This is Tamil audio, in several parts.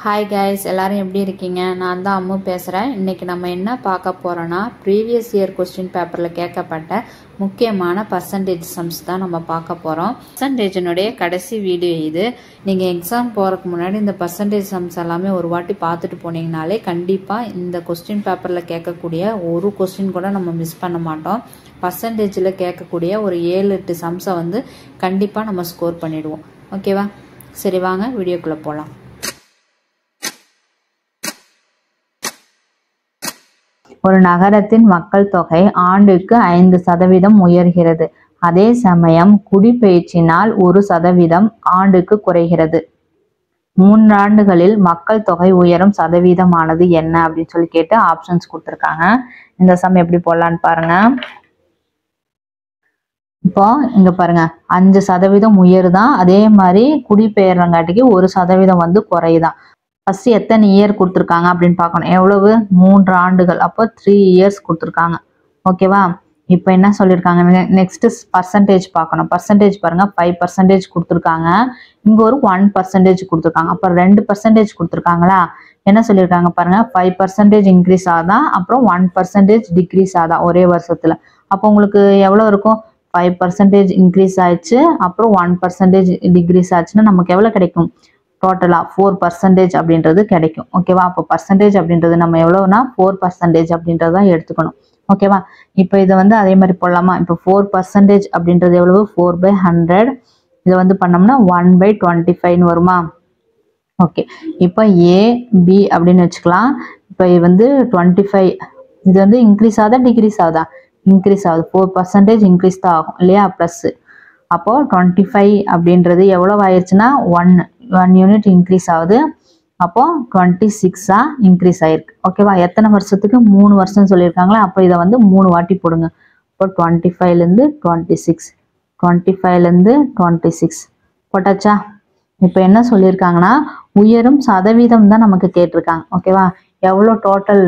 ஹாய் கைஸ், எல்லாரும் எப்படி இருக்கீங்க? நான் தான் அம்மு பேசுகிறேன். இன்றைக்கி நம்ம என்ன பார்க்க போகிறோன்னா, ப்ரீவியஸ் இயர் கொஸ்டின் பேப்பரில் கேட்கப்பட்ட முக்கியமான பர்சன்டேஜ் சம்ஸ் தான் நம்ம பார்க்க போகிறோம். பர்சன்டேஜினுடைய கடைசி வீடியோ இது. நீங்கள் எக்ஸாம் போகிறதுக்கு முன்னாடி இந்த பர்சன்டேஜ் சம்ஸ் எல்லாமே ஒரு வாட்டி பார்த்துட்டு போனீங்கனாலே கண்டிப்பாக இந்த கொஸ்டின் பேப்பரில் கேட்கக்கூடிய ஒரு கொஸ்டின் கூட நம்ம மிஸ் பண்ண மாட்டோம். பர்சன்டேஜில் கேட்கக்கூடிய ஒரு 7-8 சம்ஸை வந்து கண்டிப்பாக நம்ம ஸ்கோர் பண்ணிடுவோம். ஓகேவா? சரி, வாங்க வீடியோக்குள்ளே போகலாம். ஒரு நகரத்தின் மக்கள் தொகை ஆண்டுக்கு 5% உயர்கிறது. அதே சமயம் குடிபெயர்ச்சினால் 1% ஆண்டுக்கு குறைகிறது. 3 ஆண்டுகளில் மக்கள் தொகை உயரும் சதவீதமானது என்ன அப்படின்னு சொல்லி கேட்டு ஆப்ஷன்ஸ் கொடுத்துருக்காங்க. இந்த சம் எப்படி போடலான்னு பாருங்க. இப்போ இங்க பாருங்க, 5% உயருதான், அதே மாதிரி குடிபெயர்றங்காட்டிக்கு 1% வந்து குறையுதான். ஃபர்ஸ்ட் எத்தனை இயர் கொடுத்துருக்காங்க அப்படின்னு பார்க்கணும். எவ்வளவு? 3 ஆண்டுகள். அப்போ 3 இயர்ஸ் கொடுத்துருக்காங்க. ஓகேவா? இப்போ என்ன சொல்லியிருக்காங்க, நெக்ஸ்ட் பர்சன்டேஜ் பார்க்கணும். பர்சன்டேஜ் பாருங்க, 5% கொடுத்துருக்காங்க. இங்க ஒரு 1% கொடுத்துருக்காங்க. அப்போ 2% கொடுத்துருக்காங்களா? என்ன சொல்லியிருக்காங்க பாருங்க, 5% இன்க்ரீஸ் ஆகுதான், அப்புறம் 1% டிக்ரீஸ் ஆகுதான் ஒரே வருஷத்துல. அப்போ உங்களுக்கு எவ்வளவு இருக்கும்? 5% இன்க்ரீஸ் ஆயிடுச்சு, அப்புறம் 1% டிக்ரீஸ் ஆச்சுன்னா நமக்கு எவ்வளவு கிடைக்கும்? டோட்டலா 4% அப்படின்றது கிடைக்கும். ஓகேவா? அப்போ பர்சன்டேஜ் அப்படின்றது நம்ம எவ்வளவுனா 4% அப்படின்றதான் எடுத்துக்கணும். ஓகேவா? இப்போ இதை வந்து அதே மாதிரி போடலாமா? இப்போ 4% அப்படின்றது எவ்வளவு? 4/100. இதை வந்து பண்ணோம்னா 1/25 வருமா? ஓகே, இப்போ ஏ பி அப்படின்னு வச்சுக்கலாம். இப்போ இது வந்து 25, இது வந்து இன்க்ரீஸ் ஆகுதா டிக்ரீஸ் ஆகுதா? இன்க்ரீஸ் ஆகுது. 4% இன்க்ரீஸ் தான் ஆகும் இல்லையா? பிளஸ் அப்போ 25 அப்படின்றது எவ்வளவு ஆயிடுச்சுன்னா 1 யூனிட் இன்க்ரீஸ் ஆகுது. அப்போ 26 இன்க்ரீஸ் ஆயிருக்கு. ஓகேவா? எத்தனை வருஷத்துக்கு? 3 வருஷம் சொல்லியிருக்காங்களா? அப்போ இதை வந்து 3 வாட்டி போடுங்க. இப்போ 25லேருந்து 26, 25லேருந்து 26 போட்டாச்சா? இப்போ என்ன சொல்லியிருக்காங்கன்னா, உயரும் சதவீதம் தான் நமக்கு கேட்டிருக்காங்க. ஓகேவா? எவ்வளோ டோட்டல்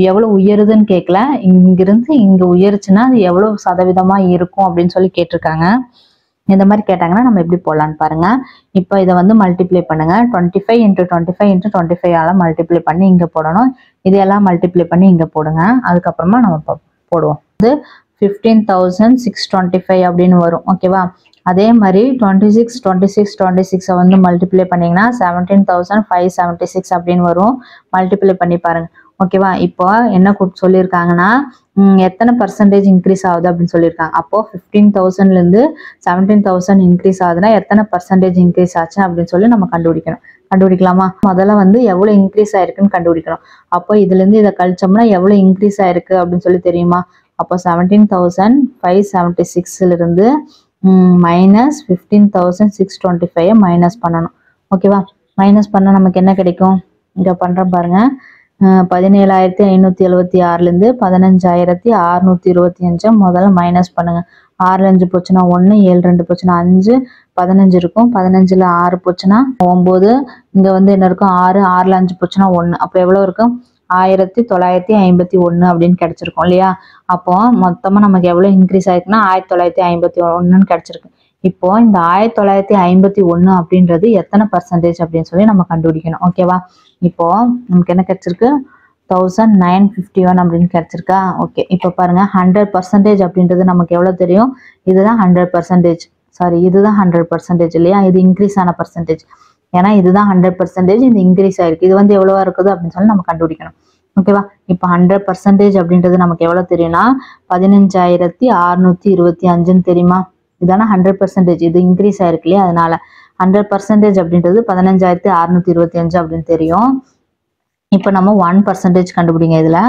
எவ்வளோ உயருதுன்னு கேட்கல, இங்கிருந்து இங்கே உயர்ச்சுன்னா அது எவ்வளோ சதவீதமா இருக்கும் அப்படின்னு சொல்லி கேட்டிருக்காங்க. இந்த மாதிரி கேட்டாங்கன்னா நம்ம எப்படி போடலான்னு பாருங்க. இப்போ இதை வந்து மல்டிப்ளை பண்ணுங்க. 25 × 25 × 25 மல்டிப்ளை பண்ணி இங்க போடணும். இதையெல்லாம் மல்டிப்ளை பண்ணி இங்க போடுங்க. அதுக்கப்புறமா நம்ம போடுவோம். இது 15,625 அப்படின்னு வரும். ஓகேவா? அதே மாதிரி 26 வந்து மல்டிப்ளை பண்ணீங்கன்னா 17,576 அப்படின்னு வரும். மல்டிப்ளை பண்ணி பாருங்க. ஓகேவா? இப்போ என்ன சொல்லியிருக்காங்கன்னா, எத்தனை பர்சன்டேஜ் இன்க்ரீஸ் ஆகுது அப்படின்னு சொல்லியிருக்காங்க. அப்போ 15,000லேருந்து 17,000 இன்க்ரீஸ் ஆகுதுன்னா எத்தனை பர்சன்டேஜ் இன்க்ரீஸ் ஆச்சு அப்படின்னு சொல்லி நம்ம கண்டுபிடிக்கணும். கண்டுபிடிக்கலாமா? முதல்ல வந்து எவ்வளவு இன்க்ரீஸ் ஆயிருக்குன்னு கண்டுபிடிக்கணும். அப்போ இதுல இருந்து இதை கழிச்சோம்னா எவ்வளவு இன்க்ரீஸ் ஆயிருக்கு அப்படின்னு சொல்லி தெரியுமா? அப்போ 17,576ல இருந்து மைனஸ் 15,625 மைனஸ் பண்ணணும். ஓகேவா? மைனஸ் பண்ண நமக்கு என்ன கிடைக்கும்? இங்க பண்றேன் பாருங்க. 17,576லேருந்து 15,625 முதல்ல மைனஸ் பண்ணுங்க. 6 5 போச்சுன்னா 1, 7 2 போச்சுன்னா 5, 15 இருக்கும். 15ல் 6 போச்சுன்னா 9. இங்க வந்து என்ன இருக்கும்? 6, 6ல் 5 போச்சுன்னா 1. அப்போ எவ்வளவு இருக்கும்? 1951 அப்படின்னு கிடைச்சிருக்கும் இல்லையா? அப்போ மொத்தமா நமக்கு எவ்வளவு இன்க்ரீஸ் ஆயிருக்குன்னா 1951 கிடைச்சிருக்கு. இப்போ இந்த 1951 அப்படின்றது எத்தனை பர்சன்டேஜ் அப்படின்னு சொல்லி நம்ம கண்டுபிடிக்கணும். ஓகேவா? இப்போ நமக்கு என்ன கிடைச்சிருக்கு? 1951 அப்படின்னு கிடைச்சிருக்கா? ஓகே, இப்போ பாருங்க, 100% அப்படின்றது நமக்கு எவ்வளவு தெரியும்? இதுதான் 100%. சாரி, இதுதான் 100% இல்லையா? இது இன்க்ரீஸ் ஆன பர்சன்டேஜ். ஏன்னா இதுதான் 100%, இது இன்க்ரீஸ் ஆயிருக்கு. இது வந்து எவ்வளவா இருக்குது அப்படின்னு சொல்லி நம்ம கண்டுபிடிக்கணும். ஓகேவா? இப்போ 100% அப்படின்றது நமக்கு எவ்வளவு தெரியும்னா 15,625 தெரியுமா? இதான 100%. இது இன்க்ரீஸ் ஆயிருக்கு இல்லையா? அதனால 100% அப்படின்றது 15,625 அப்படின்னு தெரியும். இப்போ நம்ம 1% கண்டுபிடிங்க இதுல.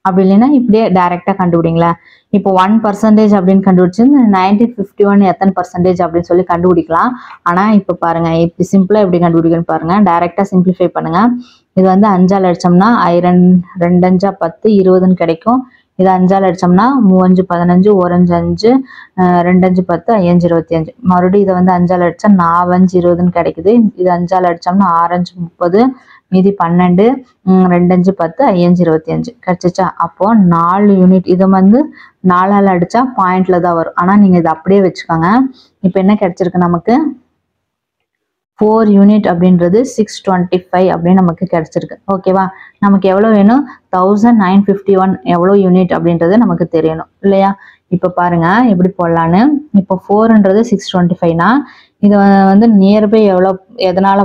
அப்படி இல்லைன்னா இப்படியே டைரக்டா கண்டுபிடிங்களேன். இப்போ 1% அப்படின்னு கண்டுபிடிச்சு 1951 எத்தனை பர்சன்டேஜ் அப்படின்னு சொல்லி கண்டுபிடிக்கலாம். ஆனா இப்ப பாருங்க, இப்படி சிம்பிளா எப்படி கண்டுபிடிக்கணும்னு பாருங்க. டைரக்டா சிம்பிளிஃபை பண்ணுங்க. இது வந்து 5ஆல் அடிச்சோம்னா 2 5 10 20ன்னு கிடைக்கும். இது 5ஆல் அடிச்சோம்னா 3 5 15 1 5 2 5 10 5 25. மறுபடியும் இதை வந்து 5ஆல் அடிச்சா 4 5 20ன்னு கிடைக்குது. இது 5ஆல் அடிச்சோம்னா 6 5 30, மீதி 12, 2 5 10 5 25 கிடைச்சிச்சா? அப்போ 4 யூனிட். இதை வந்து 4ஆல் அடிச்சா பாயிண்ட்ல தான் வரும். ஆனா நீங்க இதை அப்படியே வச்சுக்கோங்க. இப்போ என்ன கிடைச்சிருக்கு நமக்கு? 4 யூனிட் அப்படின்றது 625 அப்படின்னு நமக்கு கிடைச்சிருக்கு. ஓகேவா? நமக்கு எவ்வளோ வேணும்? 1951 எவ்வளோ யூனிட் அப்படின்றது நமக்கு தெரியணும் இல்லையா? இப்போ பாருங்க எப்படி போடலான்னு. இப்போ 4ன்றது 625னா இது வந்து நியர்பை எவ்வளோ எதனால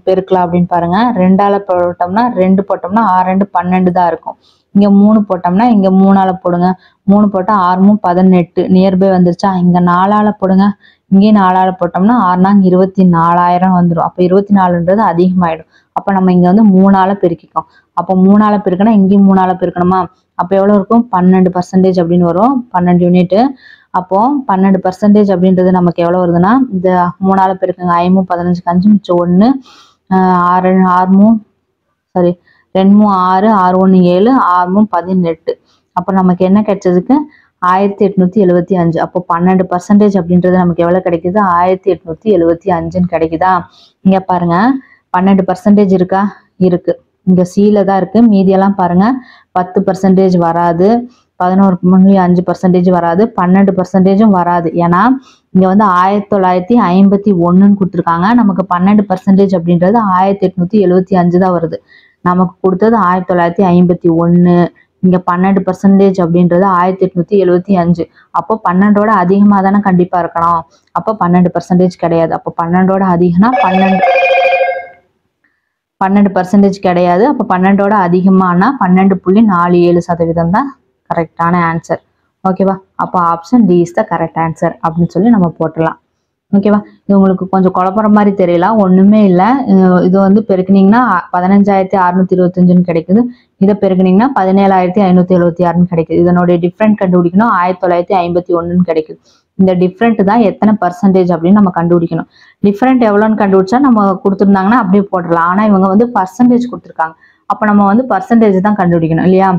பெருக்கலாம் அப்படின்னு பாருங்க. 2ஆல போட்டோம்னா 2 போட்டோம்னா 6 2 12 தான் இருக்கும். இங்க 3 போட்டோம்னா இங்க 3ஆல போடுங்க. 3 போட்டா 6 18 நியர்பை வந்துருச்சா? இங்க 4ஆல போடுங்க. இங்கேயும் 4ஆல போட்டோம்னா 6 24,000 வந்துடும். அப்போ 24ன்றது அதிகமாயிடும். அப்போ நம்ம இங்க வந்து 3ஆல பெருக்கிக்கோம். அப்போ 3ஆல பெருக்கினா இங்கேயும் 3ஆல பெருக்கணுமா? அப்போ எவ்வளோ இருக்கும்? 12% அப்படின்னு வரும். 12 யூனிட். அப்போ 12% அப்படின்றது நமக்கு எவ்வளோ வருதுன்னா, இந்த 3ஆல பெருக்குங்க. 5 15 5 மிச்சம் 1 6 6 சாரி 2 6 6 1 7 6 18. அப்போ நமக்கு என்ன கிடைச்சதுக்கு? 1875. அப்போ 12% அப்படின்றது நமக்கு எவ்வளவு கிடைக்குது? 1875 கிடைக்குதா? இங்க பாருங்க 12% இருக்கா? இருக்கு. இங்க சீல தான் இருக்கு. மீதியெல்லாம் பாருங்க 10% வராது, 11.5% வராது, 12% வராது. ஏன்னா இங்க வந்து 1951 கொடுத்துருக்காங்க. நமக்கு 12% அப்படின்றது 1875 தான் வருது. நமக்கு கொடுத்தது 1951. இங்க 12% அப்படின்றது 1875. அப்போ 12ஓட அதிகமா தானே கண்டிப்பா இருக்கணும். அப்போ 12% கிடையாது. அப்போ 12ஓட அதிகம்னா 12% கிடையாது. அப்போ 12ஓட அதிகமானா 12.47% தான் கரெக்டான ஆன்சர். ஓகேவா? அப்போ option D is the correct answer அப்படின்னு சொல்லி நம்ம போட்டுடலாம். ஓகேவா? இது உங்களுக்கு கொஞ்சம் குழப்பற மாதிரி தெரியலாம். ஒண்ணுமே இல்லை. இது வந்து பெருக்குனீங்கன்னா 15,625 கிடைக்குது. இதை பெருக்குனீங்கன்னா 17,576 கிடைக்குது. இதனுடைய டிஃப்ரெண்ட் கண்டுபிடிக்கணும். 1951 கிடைக்குது. இந்த டிஃப்ரெண்ட் தான் எத்தனை பர்சன்டேஜ் அப்படின்னு நம்ம கண்டுபிடிக்கணும். டிஃப்ரெண்ட் எவ்வளோன்னு கண்டுபிடிச்சா நம்ம கொடுத்துருந்தாங்கன்னா அப்படியே போட்டுடலாம். ஆனா இவங்க வந்து பர்சன்டேஜ் கொடுத்துருக்காங்க. அப்ப நம்ம வந்து பர்சன்டேஜ் தான் கண்டுபிடிக்கணும் இல்லையா?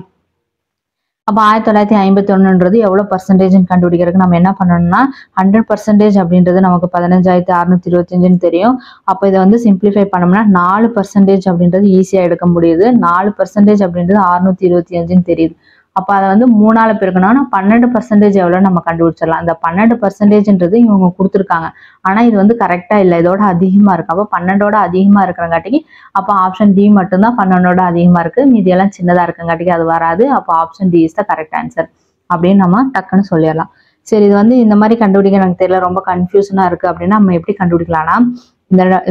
அப்போ 1951ன்றது எவ்வளோ பர்சன்டேஜ்னு கண்டுபிடிக்கிறதுக்கு நம்ம என்ன பண்ணணும்னா 100% அப்படின்றது நமக்கு 15,625 தெரியும். அப்போ இதை வந்து சிம்பிளிஃபை பண்ணோம்னா 4% அப்படின்றது ஈஸியாக எடுக்க முடியுது. 4% அப்படின்றது 625 தெரியுது. அப்போ அதை வந்து 3ஆல பெருக்கணும்னா 12% எவ்வளோ நம்ம கண்டுபிடிச்சிடலாம். அந்த 12%ன்றது இவங்க கொடுத்துருக்காங்க. ஆனால் இது வந்து கரெக்டாக இல்லை, இதோட அதிகமாக இருக்கு. அப்போ 12ஓட அதிகமாக இருக்கிறங்காட்டிக்கு அப்போ ஆப்ஷன் டி மட்டும்தான் 12ஓட அதிகமாக இருக்கு. மீதியெல்லாம் சின்னதாக இருக்கங்காட்டிக்கு அது வராது. அப்போ option D is the correct answer அப்படின்னு நம்ம டக்குன்னு சொல்லிடலாம். சரி, இது வந்து இந்த மாதிரி கண்டுபிடிக்க எனக்கு தெரியல, ரொம்ப கன்ஃபியூஷனாக இருக்கு அப்படின்னா நம்ம எப்படி கண்டுபிடிக்கலாம்னா,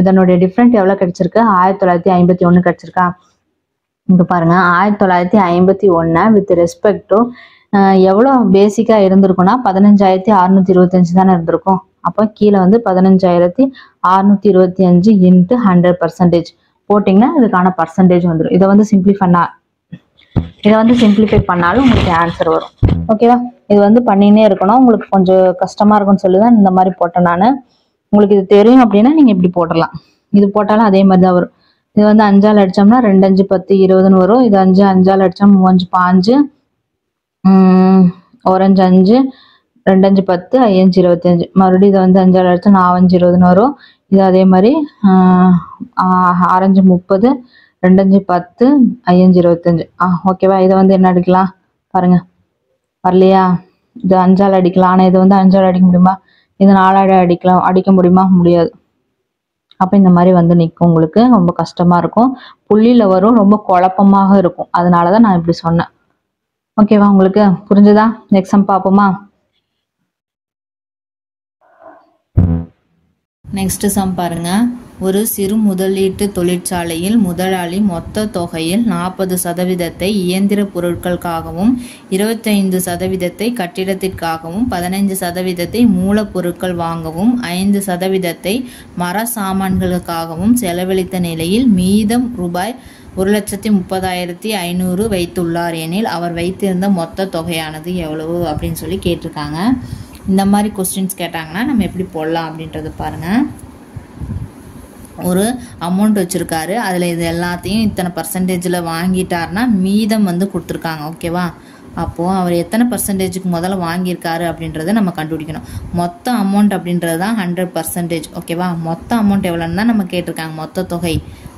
இதனுடைய டிஃப்ரெண்ட் எவ்வளோ கிடைச்சிருக்கு? 1951 கிடைச்சிருக்கா? இங்க பாருங்க 1951 வித் ரெஸ்பெக்ட் டு எவ்வளோ பேசிக்கா இருந்திருக்கும்னா 15,625 தானே இருந்திருக்கும். அப்போ கீழே வந்து 15,625 இன்ட்டு 100% போட்டிங்கன்னா இதுக்கான பர்சன்டேஜ் வந்துடும். இதை வந்து சிம்பிளிஃபை பண்ணாலும் உங்களுக்கு ஆன்சர் வரும். ஓகேவா? இது வந்து பண்ணினே இருக்கணும். உங்களுக்கு கொஞ்சம் கஷ்டமா இருக்கும்னு சொல்லி தான் இந்த மாதிரி போட்டேன் நான். உங்களுக்கு இது தெரியும் அப்படின்னா நீங்க இப்படி போடலாம். இது போட்டாலும் அதே மாதிரி தான் வரும். இது வந்து 5ஆல் அடிச்சோம்னா 2 5 10 20ன்னு வரும். இது 5 5ஆல் அடிச்சோம் 3 5 1 5 5 2 5 10 5 25. மறுபடியும் இது வந்து 5ஆல் அடிச்சா 4 5 20ன்னு வரும். இது அதே மாதிரி 6 5 30 2 5 10 5 25. ஓகேவா? இதை வந்து என்ன அடிக்கலாம் பாருங்க, வரலையா? இது 5ஆல் அடிக்கலாம். ஆனால் இது வந்து 5ஆல் அடிக்க முடியுமா? இது 4ஆல் அடிக்க முடியுமா? முடியாது. அப்போ இந்த மாதிரி வந்து நிற்கும். உங்களுக்கு ரொம்ப கஷ்டமா இருக்கும். புள்ளியில வரும், ரொம்ப குழப்பமாக இருக்கும். அதனாலதான் நான் இப்படி சொன்னேன். ஓகேவா? உங்களுக்கு புரிஞ்சுதா? நெக்ஸ்ட் சம் பார்ப்போமா? நெக்ஸ்ட் சம் பாருங்க. ஒரு சிறு முதலீட்டு தொழிற்சாலையில் முதலாளி மொத்த தொகையில் 40% இயந்திர பொருட்களுக்காகவும் 25% கட்டிடத்திற்காகவும் 15% மூலப்பொருட்கள் வாங்கவும் 5% மர சாமான்களுக்காகவும் செலவழித்த நிலையில் மீதம் ரூபாய் 1,30,500 வைத்துள்ளார் எனில் அவர் வைத்திருந்த மொத்த தொகையானது எவ்வளவு அப்படின்னு சொல்லி கேட்டிருக்காங்க. இந்த மாதிரி கொஸ்டின்ஸ் கேட்டாங்கன்னா நம்ம எப்படி போடலாம் அப்படின்றது பாருங்க. ஒரு அமௌண்ட் வச்சிருக்காரு, அதில் இது எல்லாத்தையும் இத்தனை பர்சன்டேஜில் வாங்கிட்டாருன்னா மீதம் வந்து கொடுத்துருக்காங்க. ஓகேவா? அப்போது அவர் எத்தனை பர்சன்டேஜுக்கு முதல்ல வாங்கியிருக்காரு அப்படின்றத நம்ம கண்டுபிடிக்கணும். மொத்த அமௌண்ட் அப்படின்றது தான் 100%. ஓகேவா? மொத்த அமௌண்ட் எவ்வளோன்னு தான் நம்ம கேட்டிருக்காங்க. மொத்த தொகை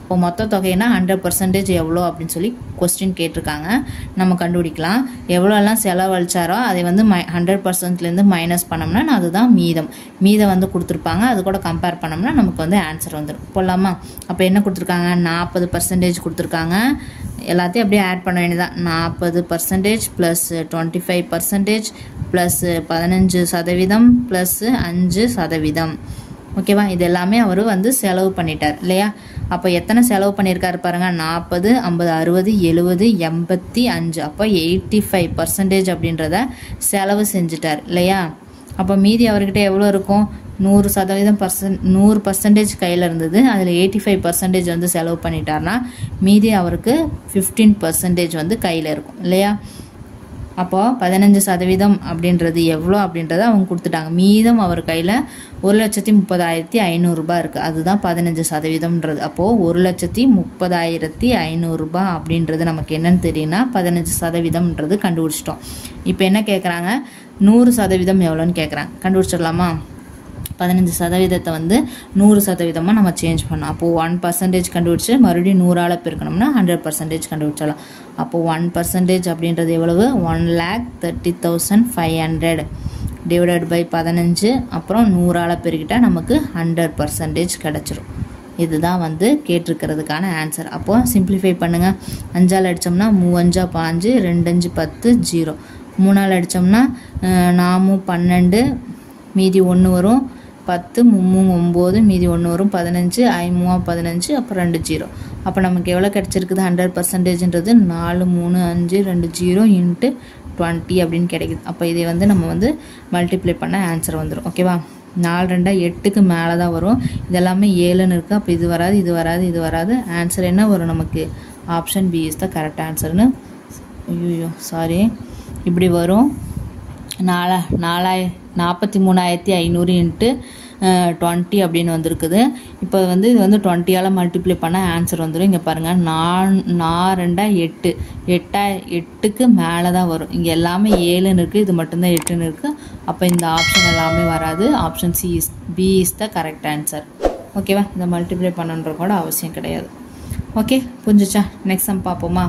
இப்போ மொத்த தொகைனா 100% எவ்வளோ அப்படின்னு சொல்லி கொஸ்டின் கேட்டிருக்காங்க. நம்ம கண்டுபிடிக்கலாம். எவ்வளோலாம் செலவழிச்சாரோ அதை வந்து 100%லேருந்து மைனஸ் பண்ணோம்னா அதுதான் மீதம். மீதம் வந்து கொடுத்துருப்பாங்க. அது கூட கம்பேர் பண்ணோம்னா நமக்கு வந்து ஆன்சர் வந்துடும். போடலாமா? அப்போ என்ன கொடுத்துருக்காங்க? 40% கொடுத்துருக்காங்க. எல்லாத்தையும் அப்படியே ஆட் பண்ண வேண்டியதான். 40% ப்ளஸ் 25% ப்ளஸ் 15% ப்ளஸ் 5%. ஓகேவா? இது எல்லாமே அவர் வந்து செலவு பண்ணிட்டார் இல்லையா? அப்போ எத்தனை செலவு பண்ணியிருக்காரு பாருங்கள். 40, 50, 60, 70, 85. அப்போ 85% அப்படின்றத செலவு செஞ்சுட்டார் இல்லையா? அப்போ மீதி அவர்கிட்ட எவ்வளோ இருக்கும்? 100% கையில் இருந்தது. அதில் 85% வந்து செலவு பண்ணிட்டார்னா மீதி அவருக்கு 15% வந்து கையில் இருக்கும் இல்லையா? அப்போது 15% அப்படின்றது எவ்வளோ அப்படின்றத அவங்க கொடுத்துட்டாங்க. மீதம் அவர் கையில் 1,30,500 ரூபாய் இருக்குது. அதுதான் 15%ன்றது. அப்போது 1,30,500 ரூபாய் அப்படின்றது நமக்கு என்னன்னு தெரியும்னா 15%ன்றது கண்டுபிடிச்சிட்டோம். இப்போ என்ன கேட்குறாங்க? 100% எவ்வளோன்னு கேட்குறாங்க. கண்டுபிடிச்சிடலாமா? 15% வந்து 100% நம்ம சேஞ்ச் பண்ணோம். அப்போது 1% கண்டுபிடிச்சி மறுபடியும் 100ஆல் பெருக்கணும்னா 100% கண்டுபிடிச்சிடலாம். அப்போது 1% அப்படின்றது எவ்வளவு? 1,30,500 டிவைடட் பை 15. அப்புறம் 100ஆல் பெருக்கிட்டால் நமக்கு 100% கிடச்சிரும். இதுதான் வந்து கேட்டிருக்கிறதுக்கான ஆன்சர். அப்போது சிம்பிளிஃபை பண்ணுங்கள். 5ஆல் அடித்தோம்னா 3 5 2 5 10 0. 3ஆல் அடித்தோம்னா 4 12 மீதி 1 வரும். 10 3 9 மீதி 1 வரும். 15 5 15 அப்புறம் 2 0. அப்போ நமக்கு எவ்வளோ கிடச்சிருக்குது? 100%ன்றது 4 3 5 2 0 இன்ட்டு 20 அப்படின்னு கிடைக்குது. அப்போ இதை வந்து நம்ம வந்து மல்டிப்ளை பண்ண ஆன்சர் வந்துடும். ஓகேவா? 4 2 8க்கு மேலே தான் வரும். இதெல்லாமே 7ன்னு இருக்குது. அப்போ இது வராது, இது வராது, இது வராது. ஆன்சர் என்ன வரும் நமக்கு? Option B is the correct ஆன்சர்னு. ஐயோ சாரி, இப்படி வரும். 43,500 இன்ட்டு 20 அப்படின்னு வந்திருக்குது. இப்போ வந்து இது வந்து 20ஆல் மல்டிப்ளை பண்ண ஆன்சர் வந்துடும். இங்கே பாருங்கள். 4 2 8 8க்கு மேலே தான் வரும். இங்கே எல்லாமே 7ன்னு இருக்குது. இது மட்டும்தான் 8ன்னு இருக்குது. அப்போ இந்த ஆப்ஷன் எல்லாமே வராது. Option B is the correct answer. ஓகேவா? இந்த மல்டிப்ளை பண்ணணுன்ற கூட அவசியம் கிடையாது. ஓகே, புரிஞ்சிச்சா? நெக்ஸ்ட் சம் பார்ப்போமா?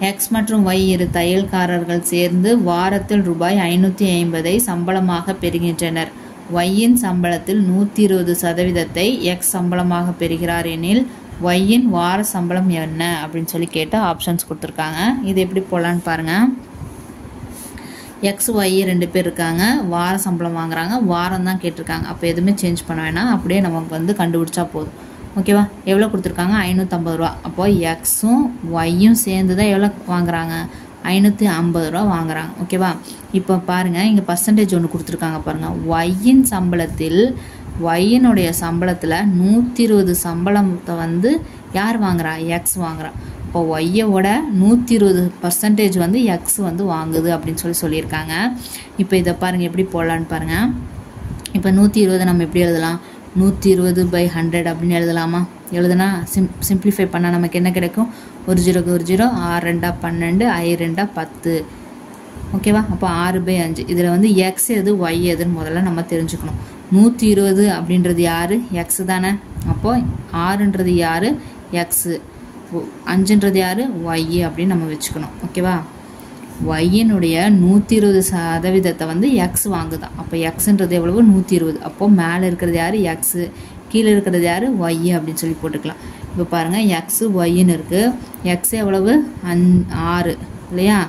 எக்ஸ் மற்றும் ஒய் இரு தையல்காரர்கள் சேர்ந்து வாரத்தில் ரூபாய் 550 சம்பளமாக பெறுகின்றனர். ஒய்யின் சம்பளத்தில் 120%ஐ எக்ஸ் சம்பளமாக பெறுகிறார் எனில் ஒய்யின் வார சம்பளம் என்ன அப்படின்னு சொல்லி கேட்டால் ஆப்ஷன்ஸ் கொடுத்துருக்காங்க. இது எப்படி போடலான்னு பாருங்கள். எக்ஸ் ஒய் 2 பேர் இருக்காங்க. வார சம்பளம் வாங்குறாங்க. வாரம் தான் கேட்டிருக்காங்க. அப்போ எதுவுமே சேஞ்ச் பண்ண வேணாம். அப்படியே நமக்கு வந்து கண்டுபிடிச்சா போதும். ஓகேவா? எவ்வளோ கொடுத்துருக்காங்க? 550 ரூபா. அப்போது எக்ஸும் ஒய்யும் சேர்ந்து தான் எவ்வளோ வாங்குறாங்க? 550 ரூபா வாங்குறாங்க. ஓகேவா? இப்போ பாருங்கள், இங்கே பர்சன்டேஜ் ஒன்று கொடுத்துருக்காங்க பாருங்கள். ஒய்யின் சம்பளத்தில் ஒய்யினுடைய சம்பளத்தில் 120 சம்பளத்தை வந்து யார் வாங்குறா? எக்ஸ் வாங்குறா. இப்போ ஒய்யோட 120% வந்து எக்ஸ் வந்து வாங்குது அப்படின்னு சொல்லியிருக்காங்க. இப்போ இதை பாருங்கள் எப்படி போடலான்னு பாருங்கள். இப்போ 120 நம்ம எப்படி எழுதலாம்? 120/100 அப்படின்னு எழுதலாமா? எழுதுனா சிம்பிளிஃபை பண்ணால் நமக்கு என்ன கிடைக்கும்? 1 0க்கு 1 0, 6 2 12, I 2 10. ஓகேவா? அப்போ 6/5. இதில் வந்து எக்ஸ் எது ஒய் எதுன்னு முதல்ல நம்ம தெரிஞ்சுக்கணும். 120 அப்படின்றது யார்? எக்ஸ் தானே. அப்போது 6ன்றது யார்? எக்ஸு. 5ன்றது யார்? ஒய் அப்படின்னு நம்ம வச்சுக்கணும். ஓகேவா? ஒய்யினுடைய 120% வந்து எக்ஸ் வாங்குதான். அப்போ எக்ஸுன்றது எவ்வளவு? 120. அப்போது மேலே இருக்கிறது யார்? எக்ஸு. கீழே இருக்கிறது யார்? ஒய் அப்படின்னு சொல்லி போட்டுக்கலாம். இப்போ பாருங்கள், எக்ஸு ஒய்ன்னு இருக்குது. எக்ஸ் எவ்வளவு? 6 இல்லையா?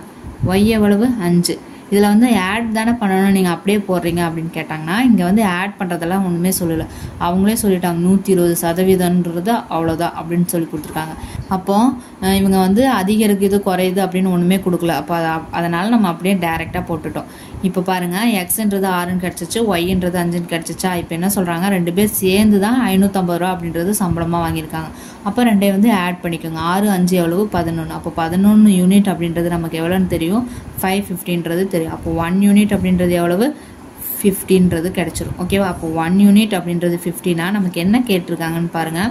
ஒய் எவ்வளவு? 5. இதில் வந்து ஆட் தானே பண்ணணும், நீங்கள் அப்படியே போடுறீங்க அப்படின்னு கேட்டாங்கன்னா இங்கே வந்து ஆட் பண்ணுறதெல்லாம் ஒன்றுமே சொல்லலை. அவங்களே சொல்லிட்டாங்க 120%ன்றது அவ்வளோதான் அப்படின்னு சொல்லி கொடுத்துருக்காங்க. அப்போது இவங்க வந்து அதிகரிக்குது குறையுது அப்படின்னு ஒன்றுமே கொடுக்கல. அப்போ அதனால் நம்ம அப்படியே டைரெக்டாக போட்டுட்டோம். இப்போ பாருங்கள், எக்ஸுன்றது 6ன்னு கிடச்சிச்சு, ஒய்ன்றது 5ன்னு கிடச்சிச்சா. இப்போ என்ன சொல்கிறாங்க? 2 பேர் சேர்ந்து தான் 550 ரூபா அப்படின்றது சம்பளமாக வாங்கியிருக்காங்க. அப்போ 2 வந்து ஆட் பண்ணிக்கோங்க. 6 5 எவ்வளவு? 11. அப்போ 11 யூனிட் அப்படின்றது நமக்கு எவ்வளோன்னு தெரியும்? 550ன்றது தெரியும். அப்போ 1 யூனிட் அப்படின்றது எவ்வளவு? 50ன்றது கிடச்சிரும். ஓகேவா? அப்போ 1 யூனிட் அப்படின்றது 50னா நமக்கு என்ன கேட்டிருக்காங்கன்னு பாருங்கள்.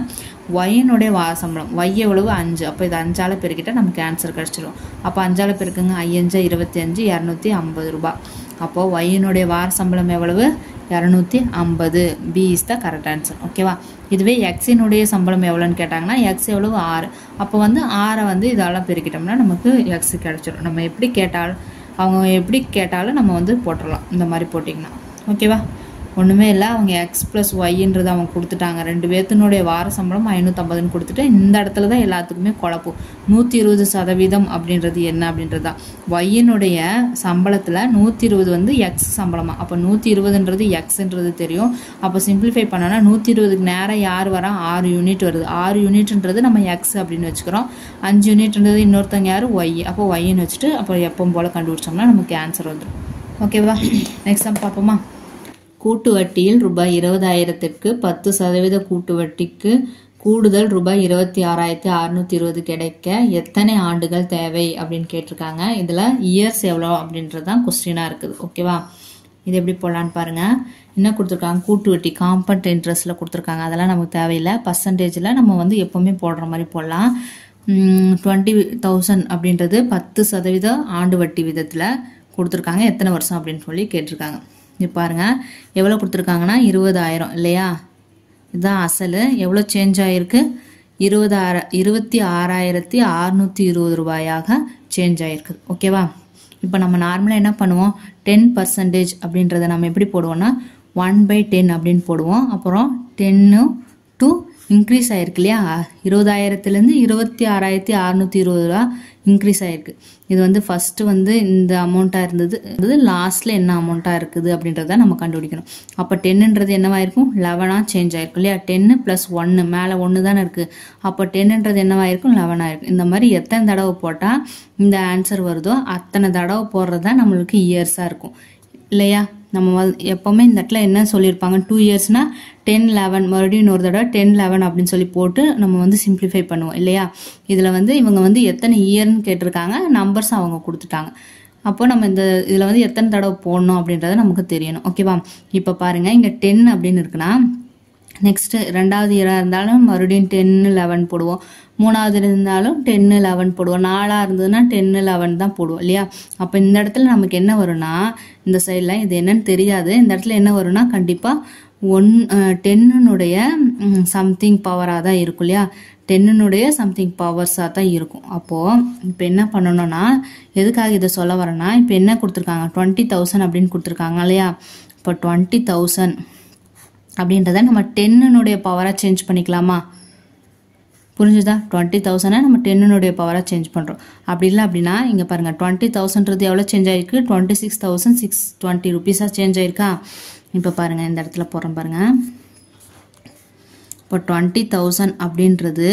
ஒய்யினுடைய வார சம்பளம் ஒய் எவ்வளவு? 5. அப்போ இது 5ஆல் பெருக்கிட்டால் நமக்கு ஆன்சர் கிடச்சிரும். அப்போ 5ஆல் பெருக்குங்க. 5 25 250 ரூபாய். அப்போது ஒய்யினுடைய வார சம்பளம் எவ்வளவு? 250. B is the correct answer. ஓகேவா? இதுவே எக்ஸினுடைய சம்பளம் எவ்வளோன்னு கேட்டாங்கன்னா எக்ஸ் எவ்வளவு 6. அப்போ வந்து 6 வந்து இதெல்லாம் பெருக்கிட்டோம்னா நமக்கு எக்ஸ் கிடைச்சிடும். நம்ம எப்படி கேட்டாலும் அவங்க எப்படி கேட்டாலும் நம்ம வந்து போட்டுடலாம் இந்த மாதிரி போட்டிங்கன்னா. ஓகேவா? ஒன்றுமே இல்லை, அவங்க எக்ஸ் ப்ளஸ் ஒய்ன்றது அவங்க கொடுத்துட்டாங்க. 2 பேர்த்தினுடைய வார சம்பளம் 550ன்னு கொடுத்துட்டு இந்த இடத்துல தான் எல்லாத்துக்குமே குழப்பம். 120% அப்படின்றது என்ன அப்படின்றது தான். ஒய்யினுடைய சம்பளத்தில் 120 வந்து எக்ஸ் சம்பளமா, அப்போ 120ன்றது எக்ஸ்ன்றது தெரியும். அப்போ சிம்பிளிஃபை பண்ணோன்னா 120க்கு நேரம் யார் வரா 6 யூனிட் வருது. 6 யூனிட்ன்றது நம்ம எக்ஸ் அப்படின்னு வச்சுக்கிறோம். 5 யூனிட்ன்றது இன்னொருத்தவங்க யார் ஒய். அப்போ ஒய்ன்னு வச்சுட்டு அப்போ எப்பவும் போல் கண்டுபிடிச்சோம்னா நமக்கு ஆன்சர் வந்துடும். ஓகேவா? நெக்ஸ்ட் சம் பார்ப்போமா? கூட்டு வட்டியில் ரூபாய் 20,000க்கு 10% கூட்டு வட்டிக்கு கூடுதல் ரூபாய் 26,620 கிடைக்க எத்தனை ஆண்டுகள் தேவை அப்படின்னு கேட்டிருக்காங்க. இதில் இயர்ஸ் எவ்வளோ அப்படின்றது தான் கொஸ்டினாக இருக்குது. ஓகேவா? இது எப்படி போடலான்னு பாருங்க. என்ன கொடுத்துருக்காங்க? கூட்டு வட்டி காம்பவுண்ட் இன்ட்ரெஸ்ட்டில் கொடுத்துருக்காங்க. அதெல்லாம் நமக்கு தேவையில்லை. பர்சன்டேஜில் நம்ம வந்து எப்போவுமே போடுற மாதிரி போடலாம். 20,000 அப்படின்றது 10% ஆண்டு வட்டி விதத்தில் கொடுத்துருக்காங்க. எத்தனை வருஷம் அப்படின்னு சொல்லி கேட்டிருக்காங்க. இது பாருங்க, எவ்வளோ கொடுத்துருக்காங்கன்னா 20,000 இல்லையா? இதுதான் அசல். எவ்வளோ சேஞ்ச் ஆகிருக்கு? 26,620 ரூபாயாக சேஞ்ச் ஆகிருக்கு. ஓகேவா? இப்போ நம்ம நார்மலாக என்ன பண்ணுவோம்? 10% அப்படின்றத நம்ம எப்படி போடுவோம்னா 1/10 அப்படின்னு போடுவோம். அப்புறம் 10 to இன்க்ரீஸ் ஆகிருக்கு இல்லையா? 20,000லேருந்து 26,620 ரூபா இன்க்ரீஸ் ஆகிருக்கு. இது வந்து ஃபஸ்ட்டு வந்து இந்த அமௌண்ட்டாக இருந்தது, அது லாஸ்ட்டில் என்ன அமௌண்ட்டாக இருக்குது அப்படின்றத நம்ம கண்டுபிடிக்கணும். அப்போ 10ன்றது என்னவாயிருக்கும்? 11ஆக சேஞ்ச் ஆகிருக்கும் இல்லையா? 10 + 1 மேலே 1 தானே இருக்குது. அப்போ 10ன்றது என்னவாயிருக்கும்? 11 ஆயிருக்கும். இந்த மாதிரி எத்தனை தடவை போட்டால் இந்த ஆன்சர் வருதோ அத்தனை தடவை போடுறது தான் நம்மளுக்கு இயர்ஸாக இருக்கும் இல்லையா? நம்ம எப்போவுமே இந்த இடத்துல என்ன சொல்லியிருப்பாங்க? 2 இயர்ஸ்னா 10, 11 மறுபடியும் இன்னொரு தடவை 10, 11 அப்படின்னு சொல்லி போட்டு நம்ம வந்து சிம்பிளிஃபை பண்ணுவோம் இல்லையா? இதில் வந்து இவங்க வந்து எத்தனை இயர்னு கேட்டிருக்காங்க, நம்பர்ஸ் அவங்க கொடுத்துட்டாங்க. அப்போ நம்ம இந்த இதில் வந்து எத்தனை தடவை போடணும் அப்படின்றத நமக்கு தெரியணும். ஓகேவா? இப்போ பாருங்க, இங்கே 10 அப்படின்னு இருக்குன்னா நெக்ஸ்ட்டு 2வது இயராக இருந்தாலும் மறுபடியும் 10, 11 போடுவோம். 3வது இருந்தாலும் 10, 11 போடுவோம். 4ஆக இருந்ததுன்னா 10, 11 தான் போடுவோம் இல்லையா? அப்போ இந்த இடத்துல நமக்கு என்ன வரும்னா, இந்த சைடில் இது என்னன்னு தெரியாது, இந்த இடத்துல என்ன வரும்னா கண்டிப்பாக 10னுடைய சம்திங் பவராக தான் இருக்கும் இல்லையா? 10னுடைய சம்திங் பவர்ஸாக தான் இருக்கும். அப்போது இப்போ என்ன பண்ணணும்னா, எதுக்காக இதை சொல்ல வரேன்னா, இப்போ என்ன கொடுத்துருக்காங்க? 20,000 அப்படின்னு கொடுத்துருக்காங்க இல்லையா? இப்போ 20,000 அப்படின்றத நம்ம 10னுடைய பவராக சேஞ்ச் பண்ணிக்கலாமா? புரிஞ்சுதா? 20,000 நம்ம 10னுடைய பவராக சேஞ்ச் பண்ணுறோம். அப்படி இல்லை அப்படின்னா இங்கே பாருங்கள், 20,000ன்றது எவ்வளோ சேஞ்ச் ஆகிருக்கு? 26,620 ரூபீஸாக சேஞ்ச் ஆகிருக்கா? இப்போ பாருங்கள், இந்த இடத்துல போடுறோம் பாருங்கள். இப்போ 20,000 அப்படின்றது